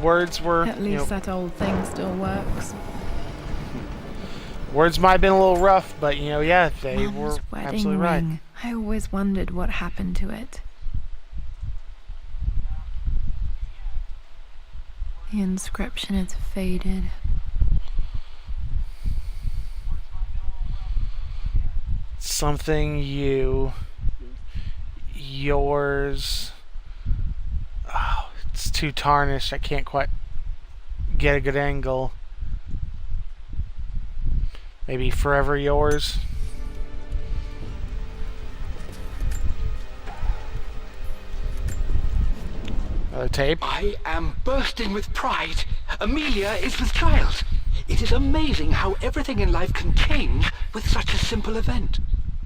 words were... At least that old thing still works. Words might have been a little rough, but, they Mum's were wedding absolutely right. ring. I always wondered what happened to it. The inscription is faded. Something yours... Oh, it's too tarnished. I can't quite get a good angle. Maybe forever yours. Tape? I am bursting with pride. Amelia is with child. It is amazing how everything in life can change with such a simple event.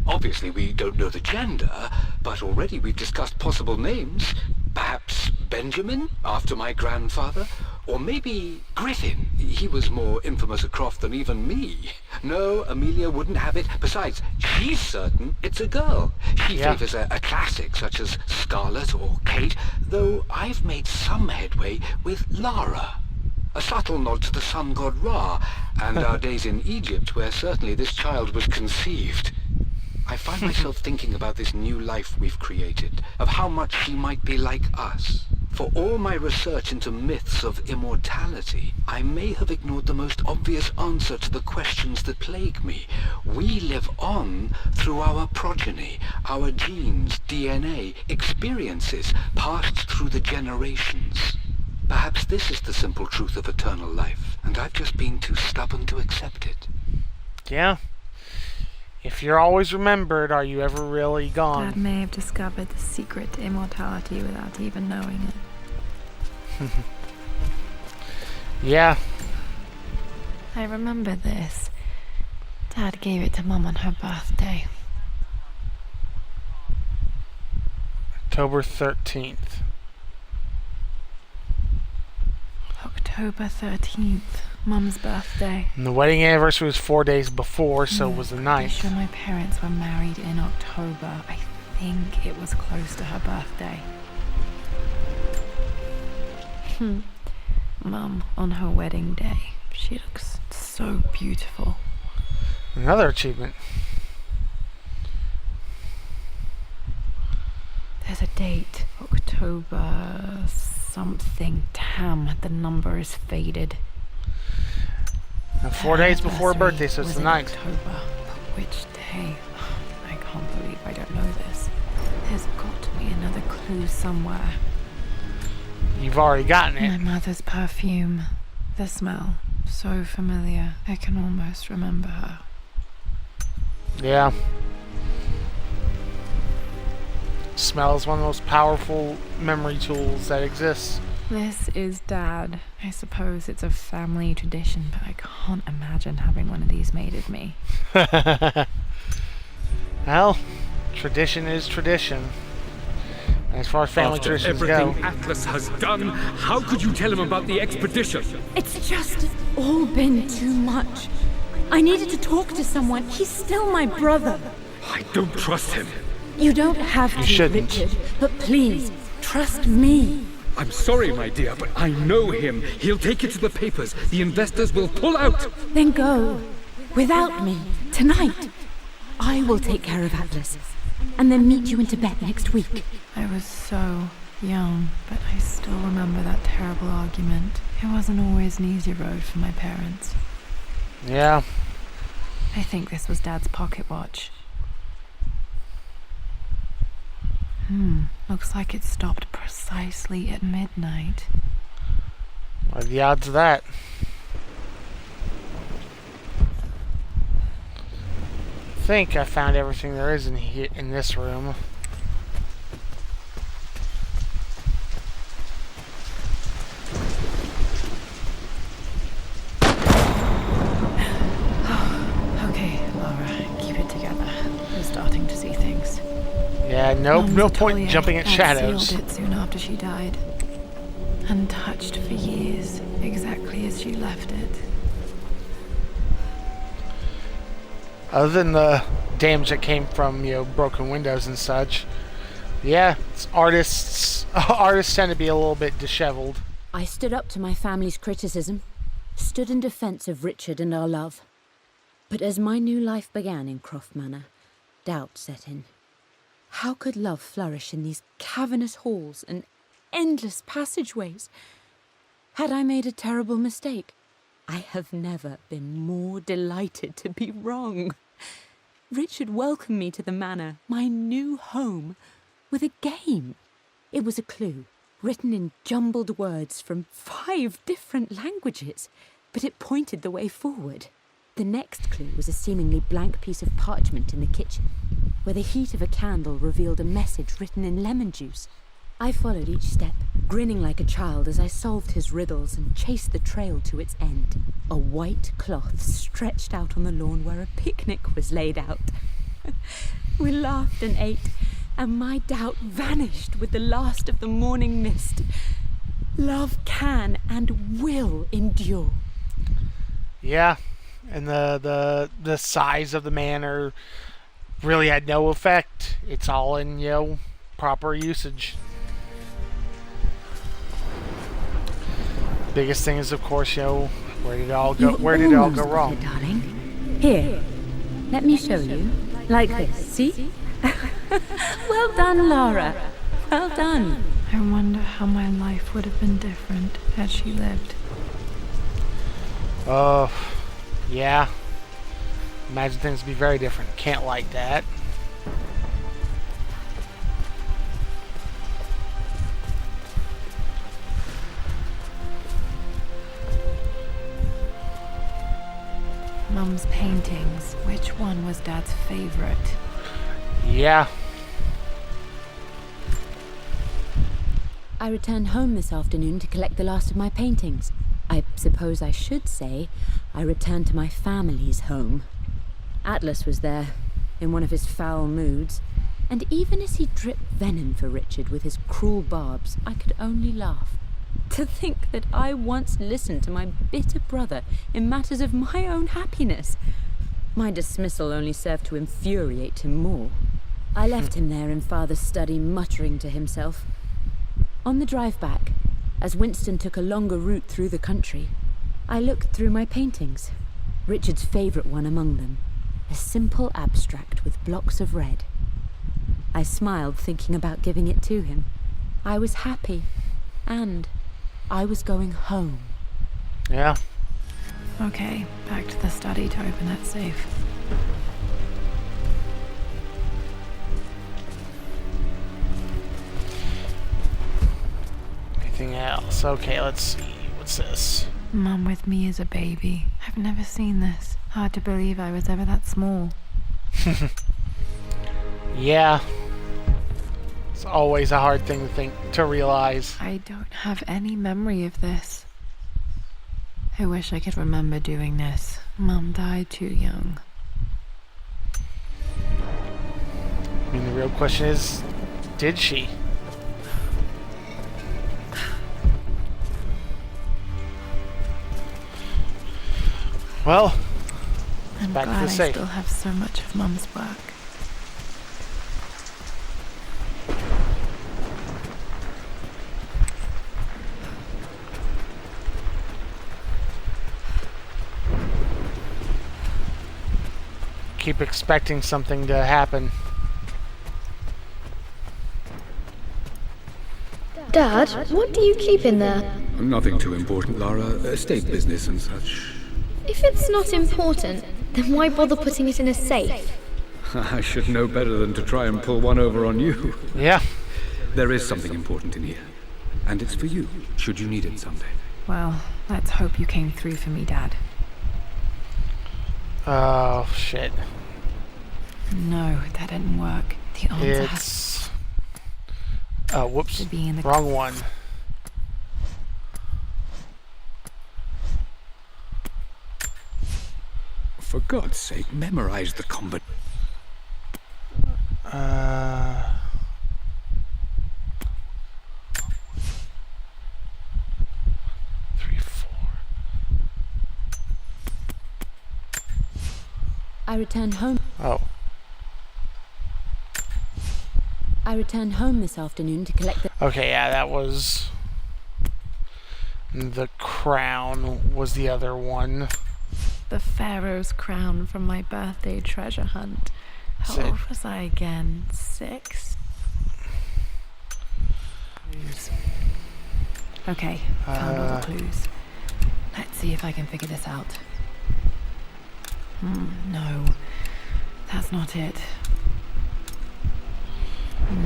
Obviously, we don't know the gender, but already we've discussed possible names. Perhaps Benjamin, after my grandfather? Or maybe Griffin. He was more infamous at Croft than even me. No, Amelia wouldn't have it. Besides, she's certain it's a girl. She favors a classic such as Scarlet or Kate, though I've made some headway with Lara. A subtle nod to the sun god Ra, and our days in Egypt, where certainly this child was conceived. I find myself thinking about this new life we've created, of how much she might be like us. For all my research into myths of immortality, I may have ignored the most obvious answer to the questions that plague me. We live on through our progeny, our genes, DNA, experiences passed through the generations. Perhaps this is the simple truth of eternal life, and I've just been too stubborn to accept it. Yeah. If you're always remembered, are you ever really gone? Dad may have discovered the secret to immortality without even knowing it. Yeah. I remember this. Dad gave it to Mum on her birthday. October 13th. October 13th. Mum's birthday. And the wedding anniversary was 4 days before, so it was the 9th. I'm sure my parents were married in October. I think it was close to her birthday. Mum, on her wedding day, she looks so beautiful. Another achievement. There's a date. October something. Damn, the number is faded. And 4 days before her birthday, so it's the 9th. October. But which day? I can't believe I don't know this. There's got to be another clue somewhere. You've already gotten it. My mother's perfume. The smell. So familiar. I can almost remember her. Yeah. Smell is one of the most powerful memory tools that exists. This is Dad. I suppose it's a family tradition, but I can't imagine having one of these made of me. Well, tradition is tradition. As far as family traditions go. Everything Atlas has done, how could you tell him about the expedition? It's just all been too much. I needed to talk to someone. He's still my brother. I don't trust him. You don't have to, Richard. But please, trust me. I'm sorry, my dear, but I know him. He'll take it to the papers. The investors will pull out. Then go. Without me. Tonight. I will take care of Atlas. And then meet you in Tibet next week. I was so young, but I still remember that terrible argument. It wasn't always an easy road for my parents. Yeah. I think this was Dad's pocket watch. Looks like it stopped precisely at midnight. What are the odds of that? I think I found everything there is in this room. Okay, Lara, keep it together. I'm starting to see things. Yeah, no point in jumping at shadows. Sealed it soon after she died. Untouched for years, exactly as she left it. Other than the damage that came from, broken windows and such. Yeah, artists tend to be a little bit disheveled. I stood up to my family's criticism, stood in defense of Richard and our love. But as my new life began in Croft Manor, doubt set in. How could love flourish in these cavernous halls and endless passageways? Had I made a terrible mistake? I have never been more delighted to be wrong. Richard welcomed me to the manor, my new home, with a game. It was a clue, written in jumbled words from 5 different languages, but it pointed the way forward. The next clue was a seemingly blank piece of parchment in the kitchen, where the heat of a candle revealed a message written in lemon juice. I followed each step, grinning like a child as I solved his riddles and chased the trail to its end. A white cloth stretched out on the lawn where a picnic was laid out. We laughed and ate, and my doubt vanished with the last of the morning mist. Love can and will endure. Yeah, and the size of the manor really had no effect. It's all in, you know, proper usage. Biggest thing is, of course, you know, where did it all go? Where did it all go wrong, darling? Here, let me show you. Like this, see? Well done, Lara. Well done. I wonder how my life would have been different had she lived. Yeah. Imagine things would be very different. Can't like that. Mum's paintings. Which one was Dad's favorite? Yeah. I returned home this afternoon to collect the last of my paintings. I suppose I should say I returned to my family's home. Atlas was there, in one of his foul moods, and even as he dripped venom for Richard with his cruel barbs, I could only laugh. To think that I once listened to my bitter brother in matters of my own happiness. My dismissal only served to infuriate him more. I left him there in Father's study, muttering to himself. On the drive back, as Winston took a longer route through the country, I looked through my paintings, Richard's favorite one among them, a simple abstract with blocks of red. I smiled, thinking about giving it to him. I was happy, and I was going home. Yeah. Okay, back to the study to open that safe. Anything else? Okay, let's see. What's this? Mum with me as a baby. I've never seen this. Hard to believe I was ever that small. Yeah. It's always a hard thing to realize. I don't have any memory of this. I wish I could remember doing this. Mum died too young. I mean, the real question is, did she? Well, I'm back glad to the safe. I still have so much of Mum's work. Keep expecting something to happen. Dad, what do you keep in there? Nothing too important, Lara. Estate business and such. If it's not important, then why bother putting it in a safe? I should know better than to try and pull one over on you. Yeah. There is something important in here. And it's for you, should you need it someday. Well, let's hope you came through for me, Dad. Oh, shit. No, that didn't work. The answer It's... Oh, whoops. to be in the Wrong one. For God's sake, memorize the combat. 3, 4. I returned home. Oh. I returned home this afternoon to collect the... Okay, yeah, that was... The crown was the other one. The Pharaoh's crown from my birthday treasure hunt. How old was I again? 6? Okay, found all the clues. Let's see if I can figure this out. No, that's not it.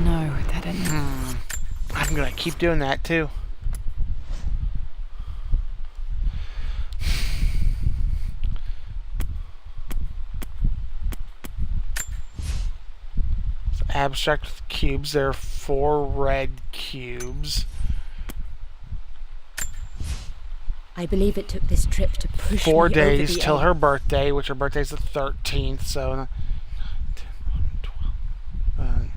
No, that didn't... I'm gonna keep doing that too. Abstract with cubes. There are 4 red cubes. I believe it took this trip to push 4 me days over the till edge. her birthday, which her birthday's the 13th, so 10, 12.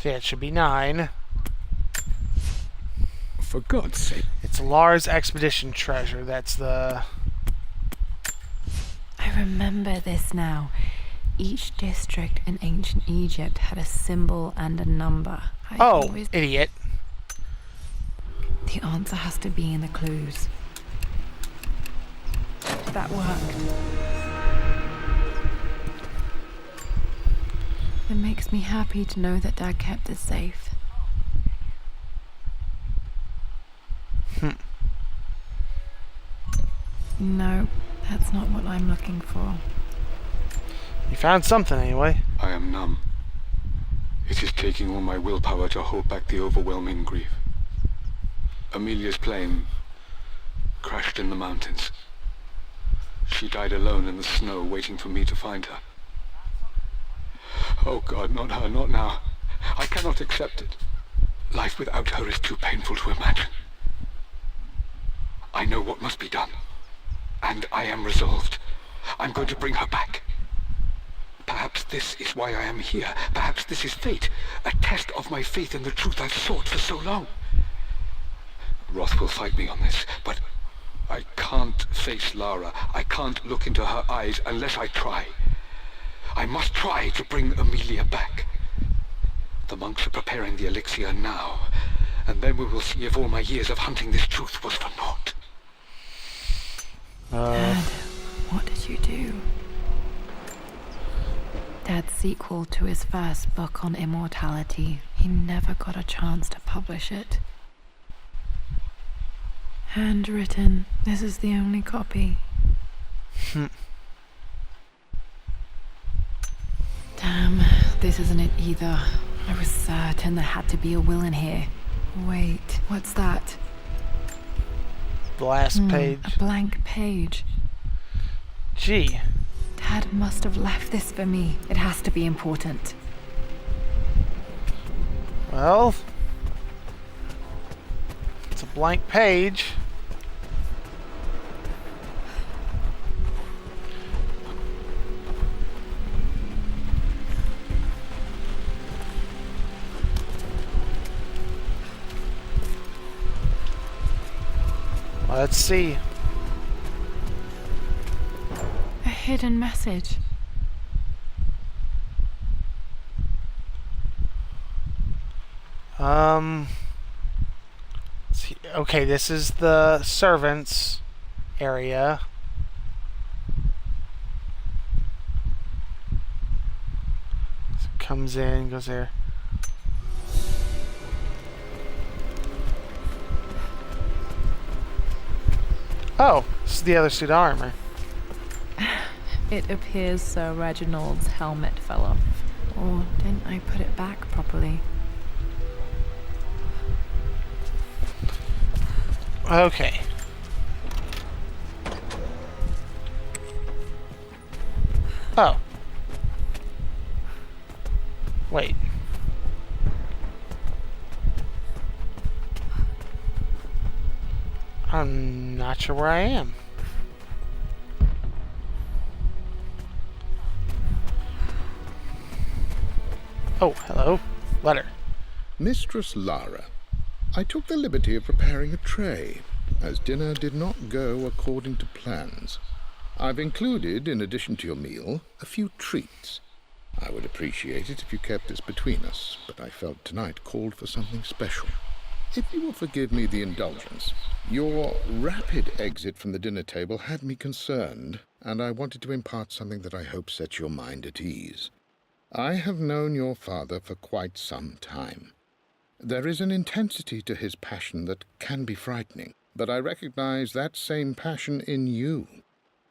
So yeah, it should be 9. For God's sake. It's Lara's expedition treasure. That's the... I remember this now. Each district in ancient Egypt had a symbol and a number. Idiot. The answer has to be in the clues. That worked. It makes me happy to know that Dad kept it safe. No, that's not what I'm looking for. You found something anyway. I am numb. It is taking all my willpower to hold back the overwhelming grief. Amelia's plane crashed in the mountains. She died alone in the snow, waiting for me to find her. Oh God, not her, not now. I cannot accept it. Life without her is too painful to imagine. I know what must be done. And I am resolved. I'm going to bring her back. Perhaps this is why I am here. Perhaps this is fate. A test of my faith in the truth I've sought for so long. Roth will fight me on this, but I can't face Lara. I can't look into her eyes unless I try. I must try to bring Amelia back. The monks are preparing the elixir now, and then we will see if all my years of hunting this truth was for naught. Dad, what did you do? Dad's sequel to his first book on immortality. He never got a chance to publish it. Handwritten. This is the only copy. Damn, this isn't it either. I was certain there had to be a will in here. Wait, what's that? The last page. A blank page. Gee. Dad must have left this for me. It has to be important. Well, it's a blank page. Let's see. A hidden message. See, okay, this is the servants area. So it comes in, goes there. Oh, this is the other suit of armor. It appears Sir Reginald's helmet fell off. Or didn't I put it back properly? Okay. Oh. Wait. I'm not sure where I am. Oh, hello. Letter. Mistress Lara, I took the liberty of preparing a tray, as dinner did not go according to plans. I've included, in addition to your meal, a few treats. I would appreciate it if you kept this between us, but I felt tonight called for something special. If you will forgive me the indulgence, your rapid exit from the dinner table had me concerned, and I wanted to impart something that I hope sets your mind at ease. I have known your father for quite some time. There is an intensity to his passion that can be frightening, but I recognize that same passion in you.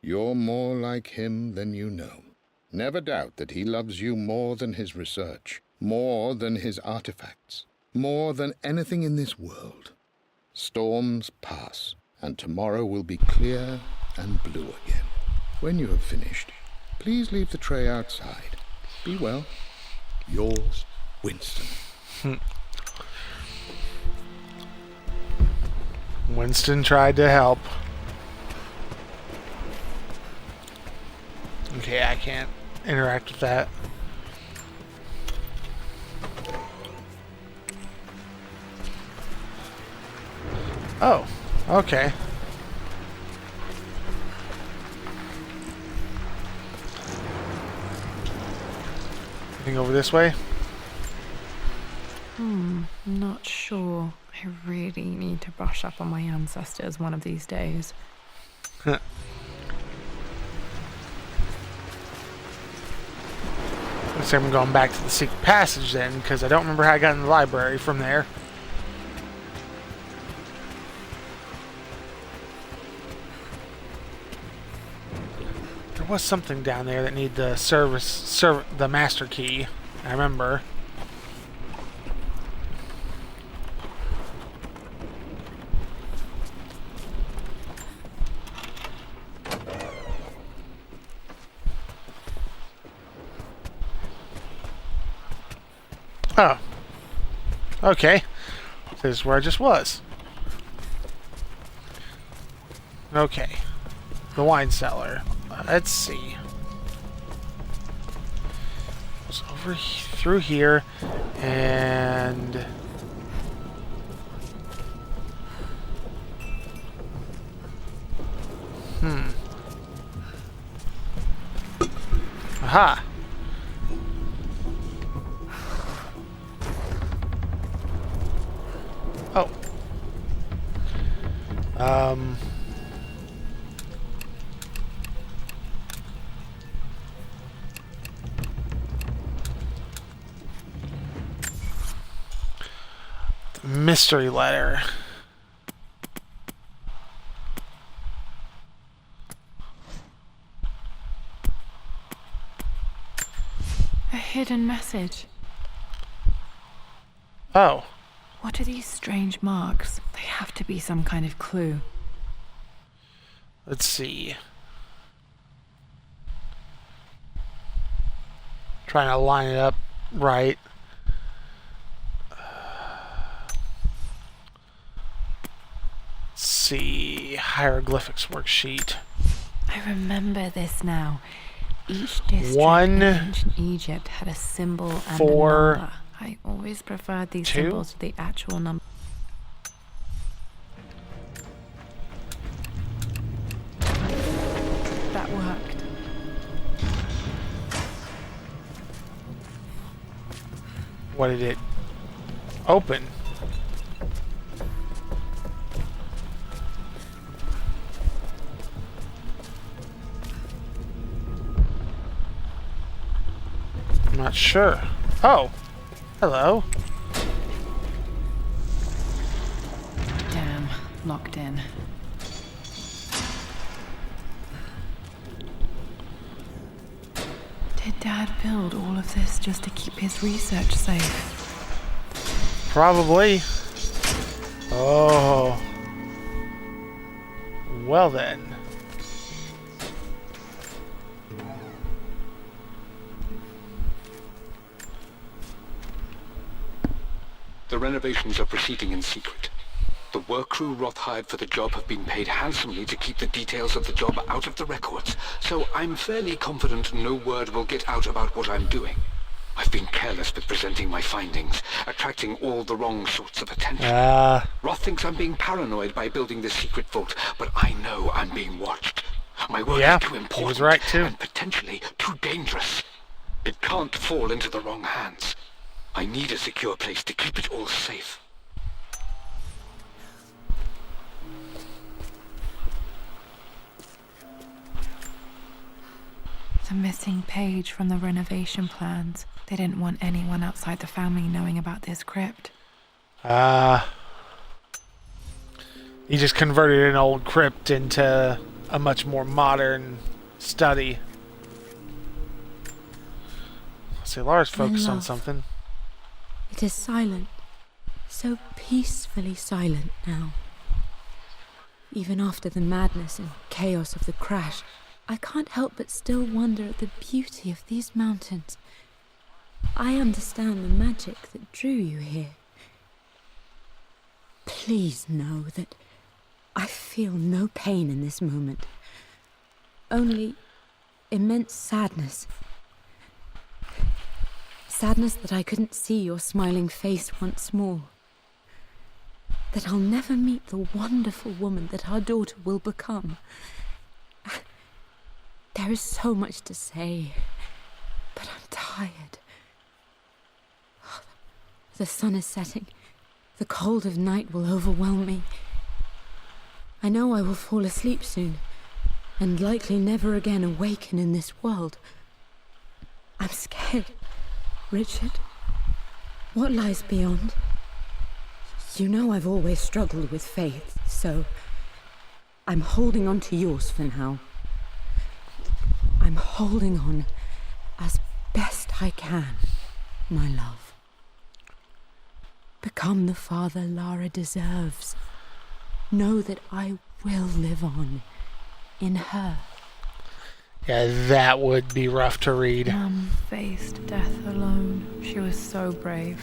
You're more like him than you know. Never doubt that he loves you more than his research, more than his artifacts, more than anything in this world. Storms pass, and tomorrow will be clear and blue again. When you have finished, please leave the tray outside. Be well. Yours, Winston. Winston tried to help. Okay, I can't interact with that. Oh, okay. Anything over this way? Not sure. I really need to brush up on my ancestors one of these days. Let's say I'm going back to the secret passage then, because I don't remember how I got in the library from there. There was something down there that needed the the master key. I remember. Oh. Okay. This is where I just was. Okay. The wine cellar. Let's see. It's over through here, and aha. Oh. The mystery letter. A hidden message. Oh. What are these strange marks? They have to be some kind of clue. Let's see. Trying to line it up right. Let's see. Hieroglyphics worksheet. I remember this now. Each district One, in ancient Egypt had a symbol and four, a number. I always preferred these two, symbols to the actual number. That worked. What did it open? I'm not sure. Oh, hello. Damn, locked in. Did Dad build all of this just to keep his research safe? Probably. Oh. Well then. The renovations are proceeding in secret. The work crew Roth hired for the job have been paid handsomely to keep the details of the job out of the records, so I'm fairly confident no word will get out about what I'm doing. I've been careless with presenting my findings, attracting all the wrong sorts of attention. Roth thinks I'm being paranoid by building this secret vault, but I know I'm being watched. My work is too important, he was right too. And potentially too dangerous. It can't fall into the wrong hands. I need a secure place to keep it all safe. The missing page from the renovation plans. They didn't want anyone outside the family knowing about this crypt. He just converted an old crypt into a much more modern study. Let's see, Lara's focused on something. It is silent. So peacefully silent now. even after the madness and chaos of the crash, I can't help but still wonder at the beauty of these mountains. I understand the magic that drew you here. Please know that I feel no pain in this moment. Only immense sadness. Sadness that I couldn't see your smiling face once more. That I'll never meet the wonderful woman that our daughter will become. There is so much to say, but I'm tired. The sun is setting. The cold of night will overwhelm me. I know I will fall asleep soon, and likely never again awaken in this world. I'm scared. Richard, what lies beyond? You know I've always struggled with faith, so I'm holding on to yours for now. I'm holding on as best I can, my love. Become the father Lara deserves. Know that I will live on in her. Yeah, that would be rough to read. Mum faced death alone. She was so brave.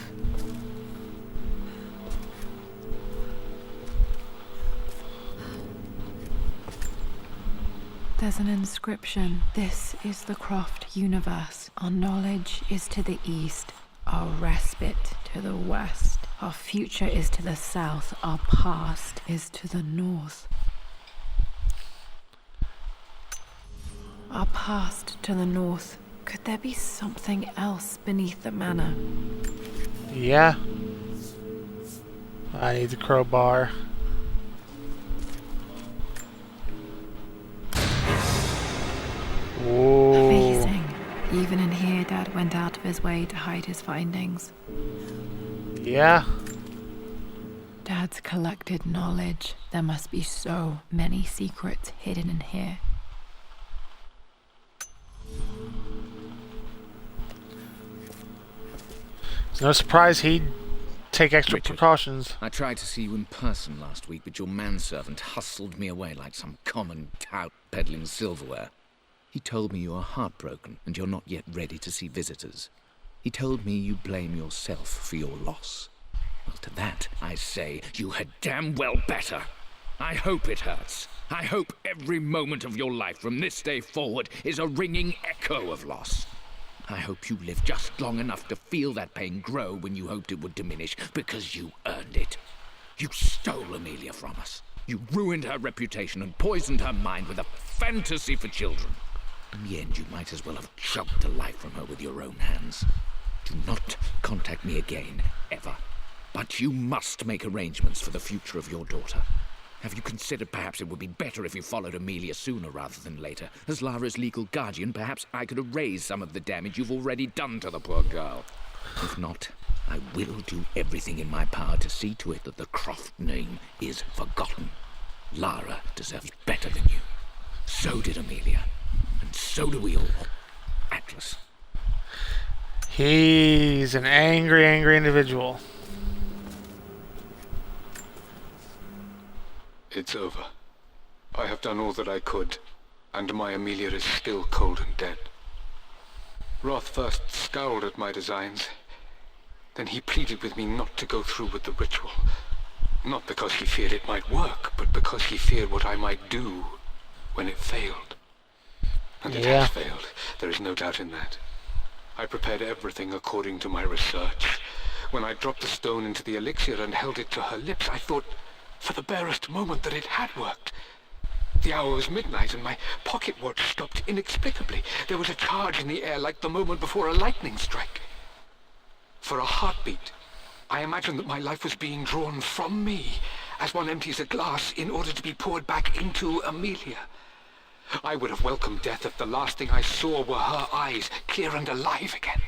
There's an inscription. This is the Croft universe. Our knowledge is to the east, our respite to the west. Our future is to the south, our past is to the north. Our past to the north. Could there be something else beneath the manor? Yeah. I need the crowbar. Whoa. Amazing. Even in here, Dad went out of his way to hide his findings. Yeah. Dad's collected knowledge. There must be so many secrets hidden in here. It's no surprise he'd take extra precautions. I tried to see you in person last week, but your manservant hustled me away like some common tout peddling silverware. He told me you are heartbroken and you're not yet ready to see visitors. He told me you blame yourself for your loss. Well, to that, I say, you had damn well better. I hope it hurts. I hope every moment of your life from this day forward is a ringing echo of loss. I hope you live just long enough to feel that pain grow when you hoped it would diminish, because you earned it. You stole Amelia from us. You ruined her reputation and poisoned her mind with a fantasy for children. In the end, you might as well have chugged the life from her with your own hands. Do not contact me again, ever. But you must make arrangements for the future of your daughter. Have you considered perhaps it would be better if you followed Amelia sooner rather than later? As Lara's legal guardian, perhaps I could erase some of the damage you've already done to the poor girl. If not, I will do everything in my power to see to it that the Croft name is forgotten. Lara deserves better than you. So did Amelia. And so do we all. Atlas. He's an angry, angry individual. It's over. I have done all that I could, and my Amelia is still cold and dead. Roth first scowled at my designs. Then he pleaded with me not to go through with the ritual. Not because he feared it might work, but because he feared what I might do when it failed. And it has failed. There is no doubt in that. I prepared everything according to my research. When I dropped the stone into the elixir and held it to her lips, I thought for the barest moment that it had worked. The hour was midnight and my pocket watch stopped inexplicably. There was a charge in the air like the moment before a lightning strike. For a heartbeat, I imagined that my life was being drawn from me as one empties a glass in order to be poured back into Amelia. I would have welcomed death if the last thing I saw were her eyes, clear and alive again.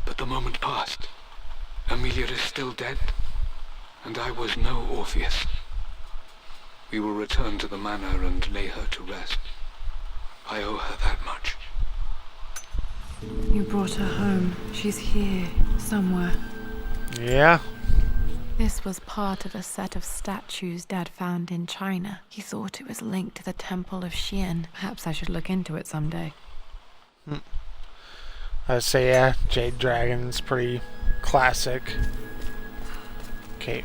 But the moment passed. Amelia is still dead, and I was no Orpheus. We will return to the manor and lay her to rest. I owe her that much. You brought her home. She's here, somewhere. Yeah. This was part of a set of statues Dad found in China. He thought it was linked to the Temple of Xian. Perhaps I should look into it someday. I'd say, yeah, Jade Dragon's pretty classic. Okay,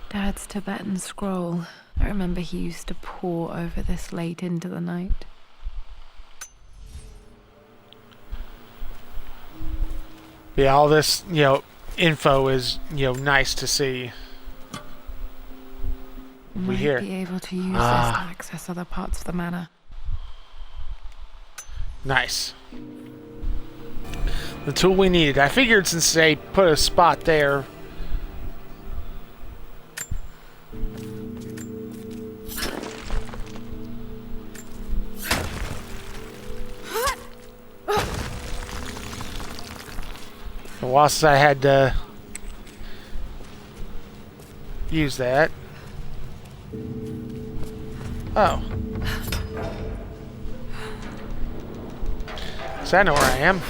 Dad's Tibetan scroll. I remember he used to pore over this late into the night. Yeah, all this, info is, nice to see. Might hear. be able to use this to access other parts of the manor. Nice. The tool we needed. I figured since they put a spot there. Whilst I had to use that. Oh. So I know where I am.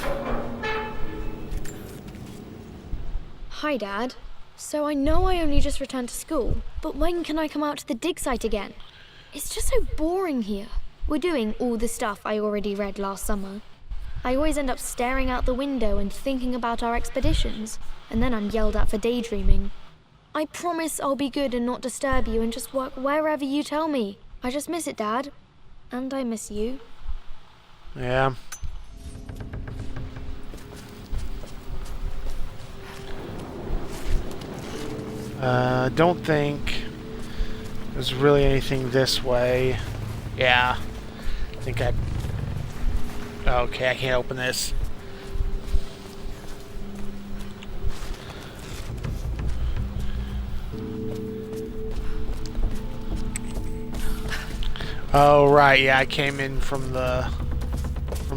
Hi, Dad. So I know I only just returned to school, but when can I come out to the dig site again? It's just so boring here. We're doing all the stuff I already read last summer. I always end up staring out the window and thinking about our expeditions, and then I'm yelled at for daydreaming. I promise I'll be good and not disturb you and just work wherever you tell me. I just miss it, Dad. And I miss you. Yeah. Don't think there's really anything this way. Yeah. I think I... Okay, I can't open this. Oh, right, yeah, I came in from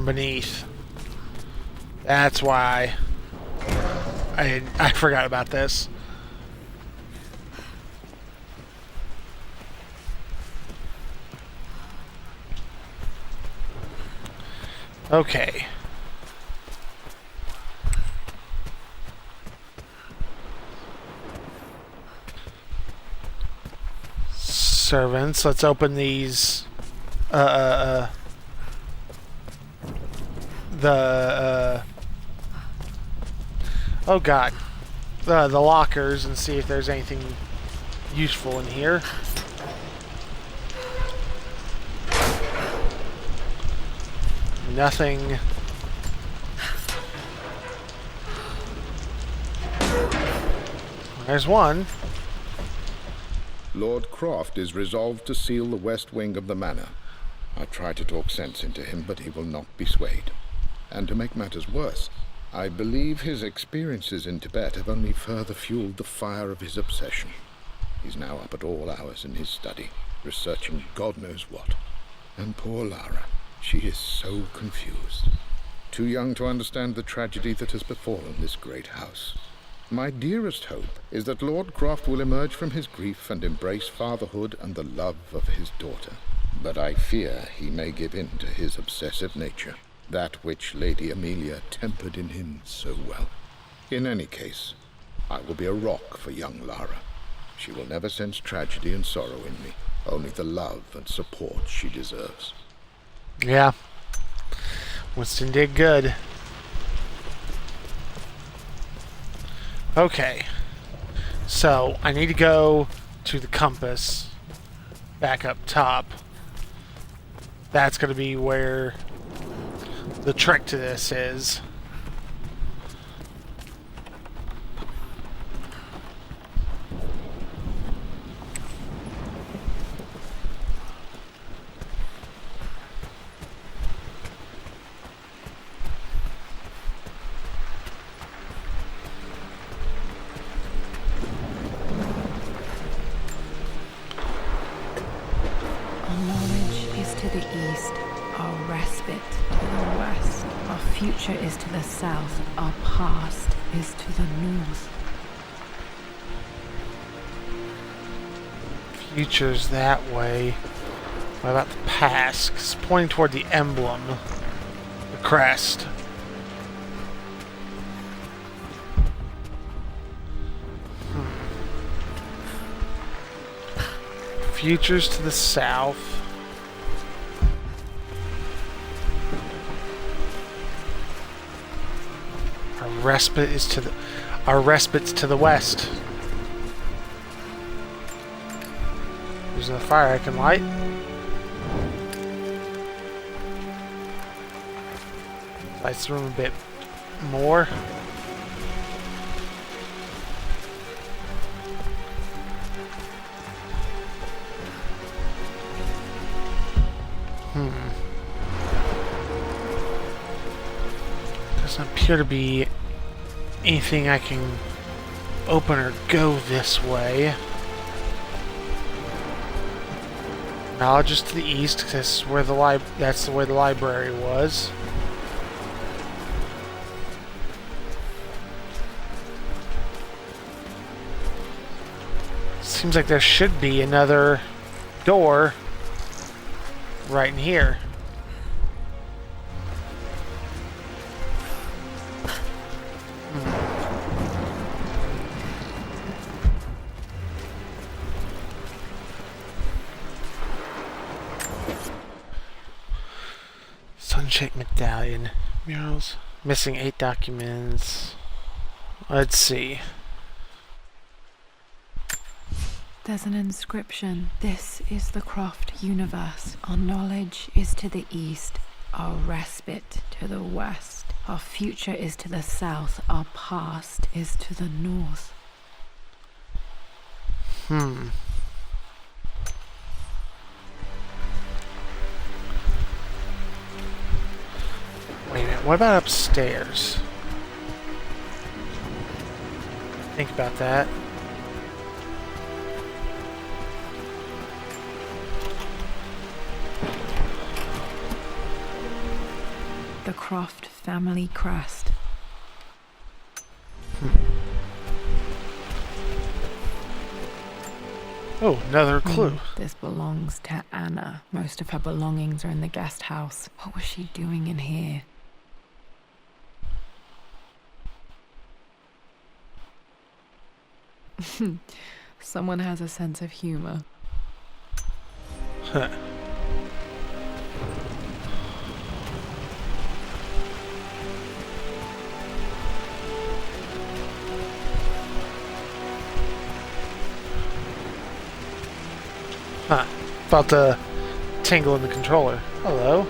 beneath. That's why I forgot about this. Okay. Servants, let's open these oh god, the lockers, and see if there's anything useful in here. Nothing. There's one. Lord Croft is resolved to seal the west wing of the manor. I tried to talk sense into him, but he will not be swayed. And to make matters worse, I believe his experiences in Tibet have only further fueled the fire of his obsession. He's now up at all hours in his study, researching God knows what. And poor Lara. She is so confused. Too young to understand the tragedy that has befallen this great house. My dearest hope is that Lord Croft will emerge from his grief and embrace fatherhood and the love of his daughter. But I fear he may give in to his obsessive nature, that which Lady Amelia tempered in him so well. In any case, I will be a rock for young Lara. She will never sense tragedy and sorrow in me, only the love and support she deserves. Yeah. Winston did good. Okay. So, I need to go to the compass back up top. That's going to be where the trick to this is. Future is to the south, our past is to the north. Future's that way. What about the past? 'Cause it's pointing toward the emblem, the crest. Future's to the south. Our respite's to the west. There's a fire I can light. Lights the room a bit more. Doesn't appear to be anything I can open or go this way. Knowledge is to the east, because that's where that's the way the library was. Seems like there should be another door right in here. Sunshake medallion. Murals. Missing 8 documents. Let's see. There's an inscription. This is the Croft universe. Our knowledge is to the east. Our respite to the west. Our future is to the south. Our past is to the north. Wait a minute, what about upstairs? Think about that. The Croft family crest. Oh, another clue. This belongs to Anna. Most of her belongings are in the guest house. What was she doing in here? Someone has a sense of humor. Huh. Felt a tingle in the controller. Hello.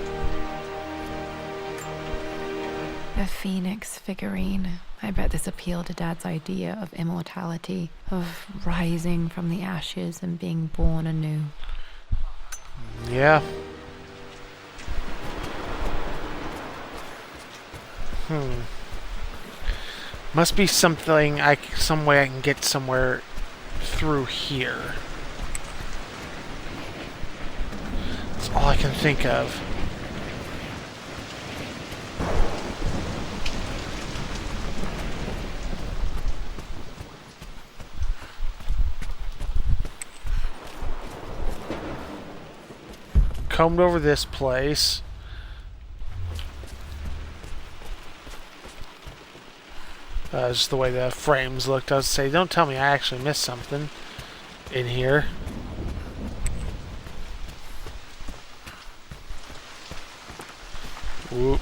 A phoenix figurine. I bet this appealed to Dad's idea of immortality, of rising from the ashes and being born anew. Yeah. Must be something some way I can get somewhere through here. That's all I can think of. Combed over this place. Just the way the frames looked. I was say, don't tell me I actually missed something in here. Whoop.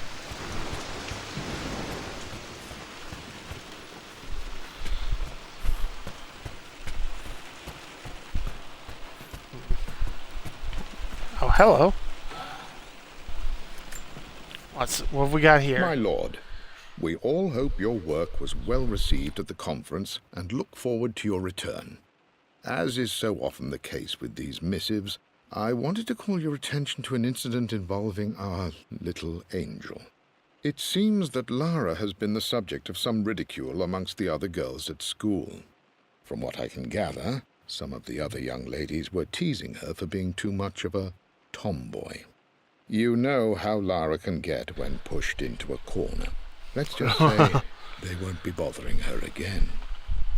Oh, hello. What have we got here? My lord, we all hope your work was well received at the conference and look forward to your return. As is so often the case with these missives, I wanted to call your attention to an incident involving our little angel. It seems that Lara has been the subject of some ridicule amongst the other girls at school. From what I can gather, some of the other young ladies were teasing her for being too much of a tomboy. You know how Lara can get when pushed into a corner. Let's just say they won't be bothering her again.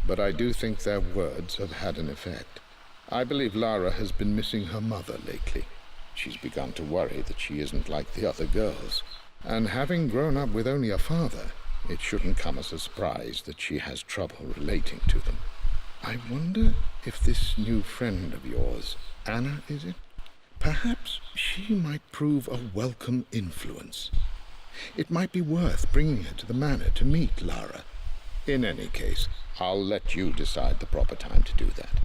But I do think their words have had an effect. I believe Lara has been missing her mother lately. She's begun to worry that she isn't like the other girls. And having grown up with only a father, it shouldn't come as a surprise that she has trouble relating to them. I wonder if this new friend of yours Anna, is it? Perhaps she might prove a welcome influence. It might be worth bringing her to the manor to meet Lara. In any case, I'll let you decide the proper time to do that.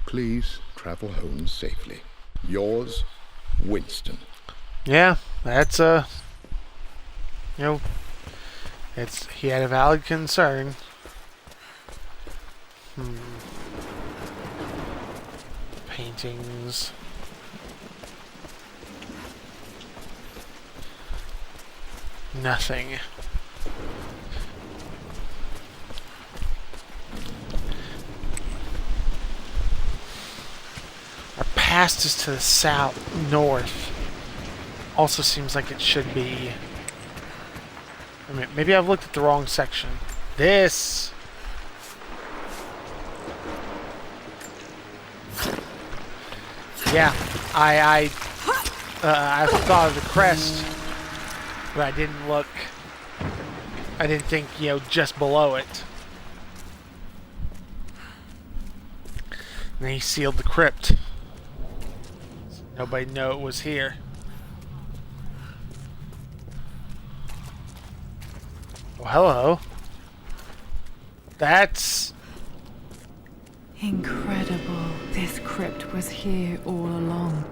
Please travel home safely. Yours, Winston. Yeah, that's he had a valid concern. Paintings. Nothing. Our past is to the north. Also seems like it should be... I mean, maybe I've looked at the wrong section. This... Yeah, I thought of the crest, but I didn't look. I didn't think, just below it. And then he sealed the crypt. So nobody knew it was here. Oh, hello. That's... incredible. This crypt was here all along.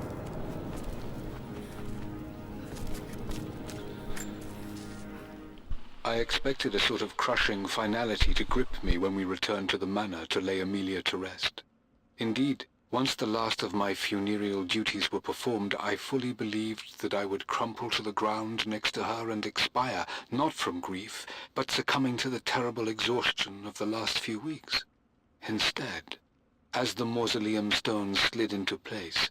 I expected a sort of crushing finality to grip me when we returned to the manor to lay Amelia to rest. Indeed, once the last of my funereal duties were performed, I fully believed that I would crumple to the ground next to her and expire, not from grief, but succumbing to the terrible exhaustion of the last few weeks. Instead, as the mausoleum stones slid into place,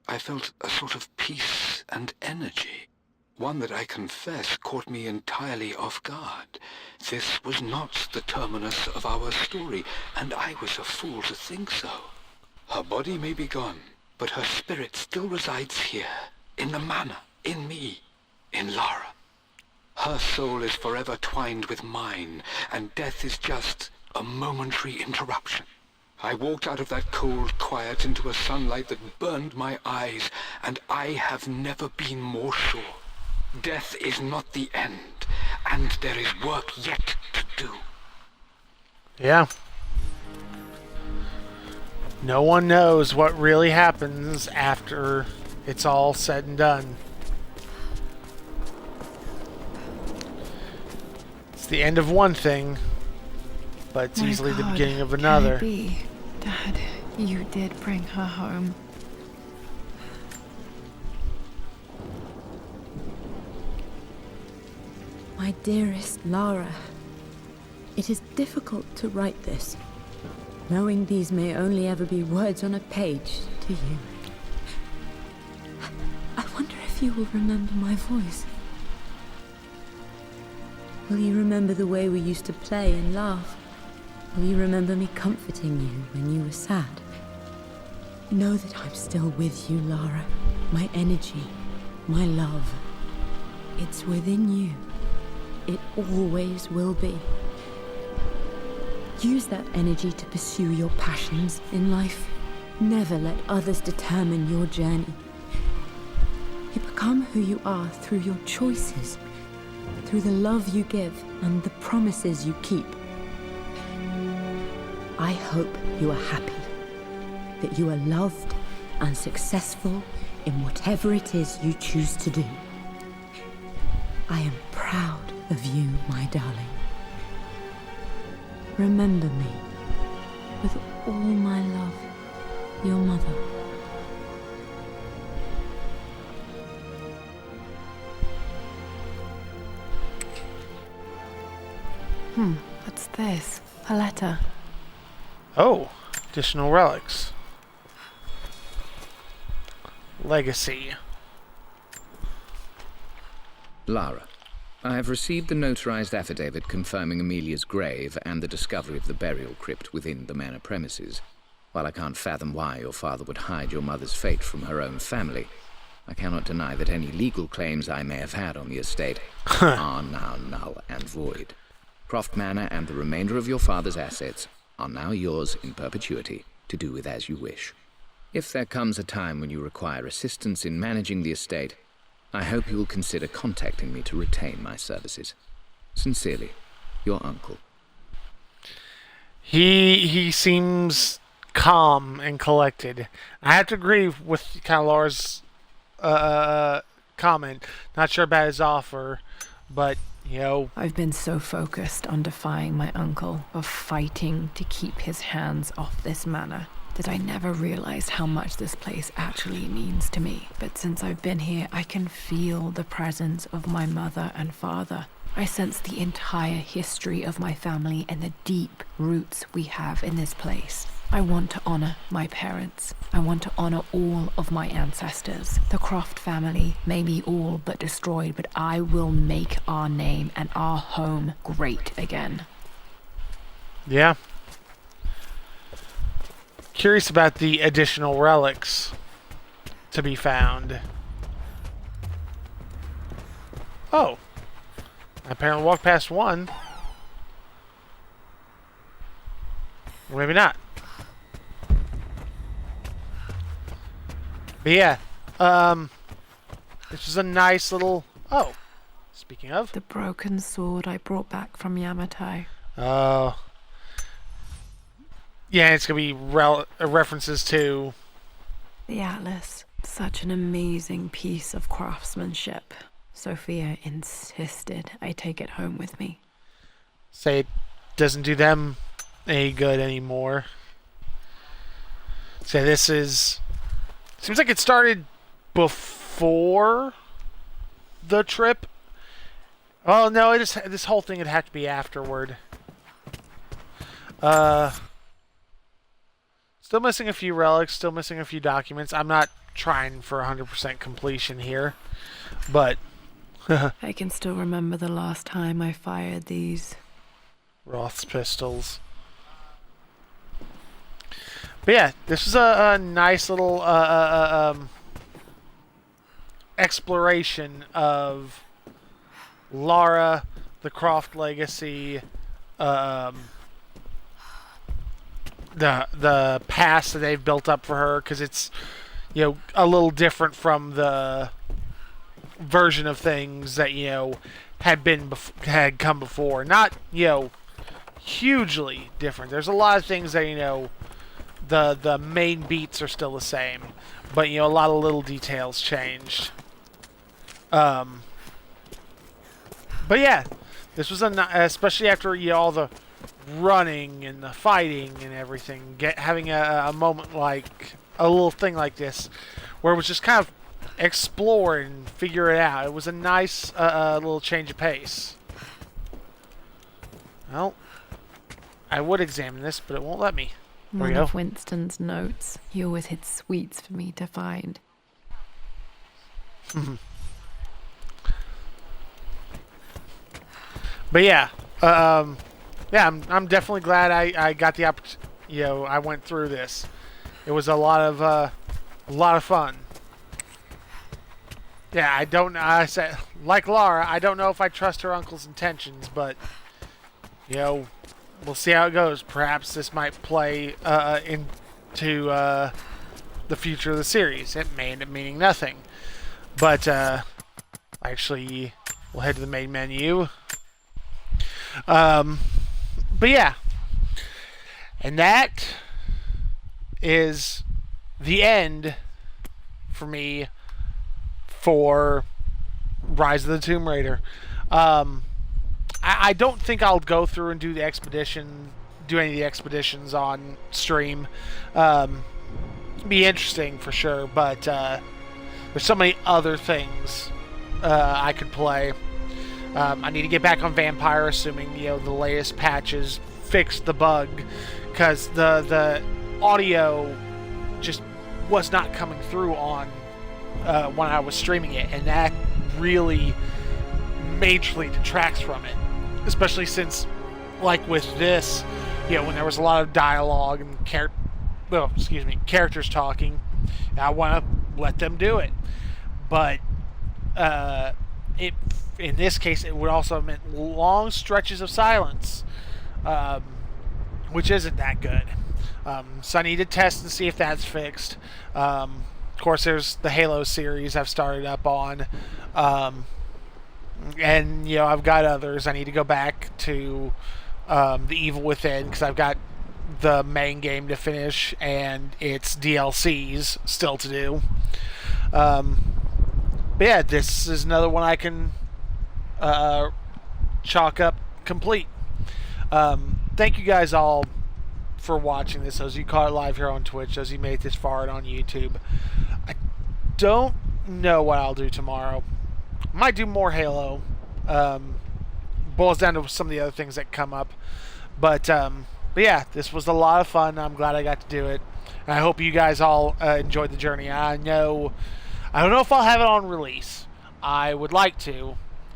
I felt a sort of peace and energy, one that I confess caught me entirely off guard. This was not the terminus of our story, and I was a fool to think so. Her body may be gone, but her spirit still resides here, in the manor, in me, in Lara. Her soul is forever twined with mine, and death is just a momentary interruption. I walked out of that cold quiet into a sunlight that burned my eyes, and I have never been more sure. Death is not the end, and there is work yet to do. Yeah. No one knows what really happens after it's all said and done. It's the end of one thing, but it's easily the beginning of another. Can it be? Dad, you did bring her home. My dearest Lara, it is difficult to write this, knowing these may only ever be words on a page to you. I wonder if you will remember my voice. Will you remember the way we used to play and laugh? Will you remember me comforting you when you were sad? Know that I'm still with you, Lara. My energy, my love. It's within you. It always will be. Use that energy to pursue your passions in life. Never let others determine your journey. You become who you are through your choices, through the love you give and the promises you keep. I hope you are happy, that you are loved and successful in whatever it is you choose to do. I am proud of you, my darling. Remember me, with all my love, your mother. What's this? A letter. Oh, additional relics. Legacy. Lara, I have received the notarized affidavit confirming Amelia's grave and the discovery of the burial crypt within the manor premises. While I can't fathom why your father would hide your mother's fate from her own family, I cannot deny that any legal claims I may have had on the estate are now null and void. Croft Manor and the remainder of your father's assets are now yours in perpetuity to do with as you wish. If there comes a time when you require assistance in managing the estate, I hope you will consider contacting me to retain my services. Sincerely, your uncle. He seems calm and collected. I have to agree with kind of Lara's comment. Not sure about his offer, but, you know... I've been so focused on defying my uncle, of fighting to keep his hands off this manor, that I never realized how much this place actually means to me. But since I've been here, I can feel the presence of my mother and father. I sense the entire history of my family and the deep roots we have in this place. I want to honor my parents. I want to honor all of my ancestors. The Croft family may be all but destroyed, but I will make our name and our home great again. Yeah. Curious about the additional relics to be found. Oh. I apparently walked past one. Or maybe not. But yeah. This is a nice little... Oh. Speaking of... The broken sword I brought back from Yamato. Oh. Yeah, it's going to be references to... The Atlas. Such an amazing piece of craftsmanship. Sophia insisted I take it home with me. Say it doesn't do them any good anymore. Say this is... Seems like it started before the trip. Oh no, this whole thing would have to be afterward. Still missing a few relics, still missing a few documents. I'm not trying for 100% completion here, but... I can still remember the last time I fired these. Roth's pistols. But yeah, this is a nice little exploration of Lara, the Croft legacy, the past that they've built up for her, because it's, you know, a little different from the version of things that, you know, had come before. Not, you know, hugely different. There's a lot of things that, you know, the main beats are still the same, but, you know, a lot of little details changed. But yeah, this was especially after, you know, all the running and the fighting and everything, having a moment like a little thing like this, where it was just kind of explore and figure it out. It was a nice little change of pace. Well, I would examine this, but it won't let me. One of Winston's notes. He always hid sweets for me to find. But yeah, yeah, I'm definitely glad I got the opportunity. You know, I went through this. It was a lot of fun. Yeah, I said, like Lara, I don't know if I trust her uncle's intentions, but, you know, we'll see how it goes. Perhaps this might play into the future of the series. It may end up meaning nothing. But, actually, we'll head to the main menu. But yeah. And that is the end for me for Rise of the Tomb Raider. I don't think I'll go through and do any of the expeditions on stream. Be interesting for sure, but there's so many other things I could play. I need to get back on Vampire, assuming, you know, the latest patches fixed the bug, because the audio just was not coming through on when I was streaming it, and that really majorly detracts from it, especially since, like with this, you know, when there was a lot of dialogue and characters talking, I want to let them do it, but in this case it would also have meant long stretches of silence, which isn't that good. So I need to test and see if that's fixed. Of course, there's the Halo series I've started up on. And, you know, I've got others. I need to go back to The Evil Within, because I've got the main game to finish, and its DLCs still to do. But yeah, this is another one I can chalk up complete. Thank you guys all for watching this. Those of you caught it live here on Twitch, those of you made it this far on YouTube. I don't know what I'll do tomorrow. I might do more Halo. Boils down to some of the other things that come up. But yeah, this was a lot of fun. I'm glad I got to do it. And I hope you guys all enjoyed the journey. I don't know if I'll have it on release. I would like to.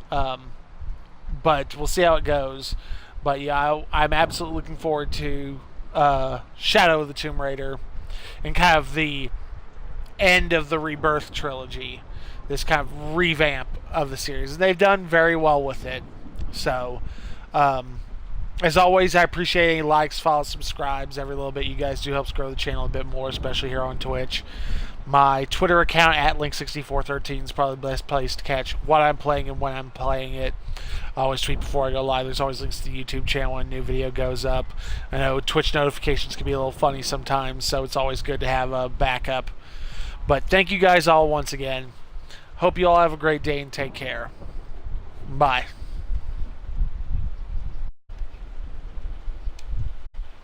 But we'll see how it goes. But yeah, I'm absolutely looking forward to Shadow of the Tomb Raider and kind of the end of the Rebirth trilogy. This kind of revamp of the series. They've done very well with it. So, as always, I appreciate any likes, follows, subscribes. Every little bit you guys do helps grow the channel a bit more, especially here on Twitch. My Twitter account at Link6413 is probably the best place to catch what I'm playing and when I'm playing it. I always tweet before I go live. There's always links to the YouTube channel when a new video goes up. I know Twitch notifications can be a little funny sometimes, so it's always good to have a backup. But thank you guys all once again. Hope you all have a great day and take care. Bye.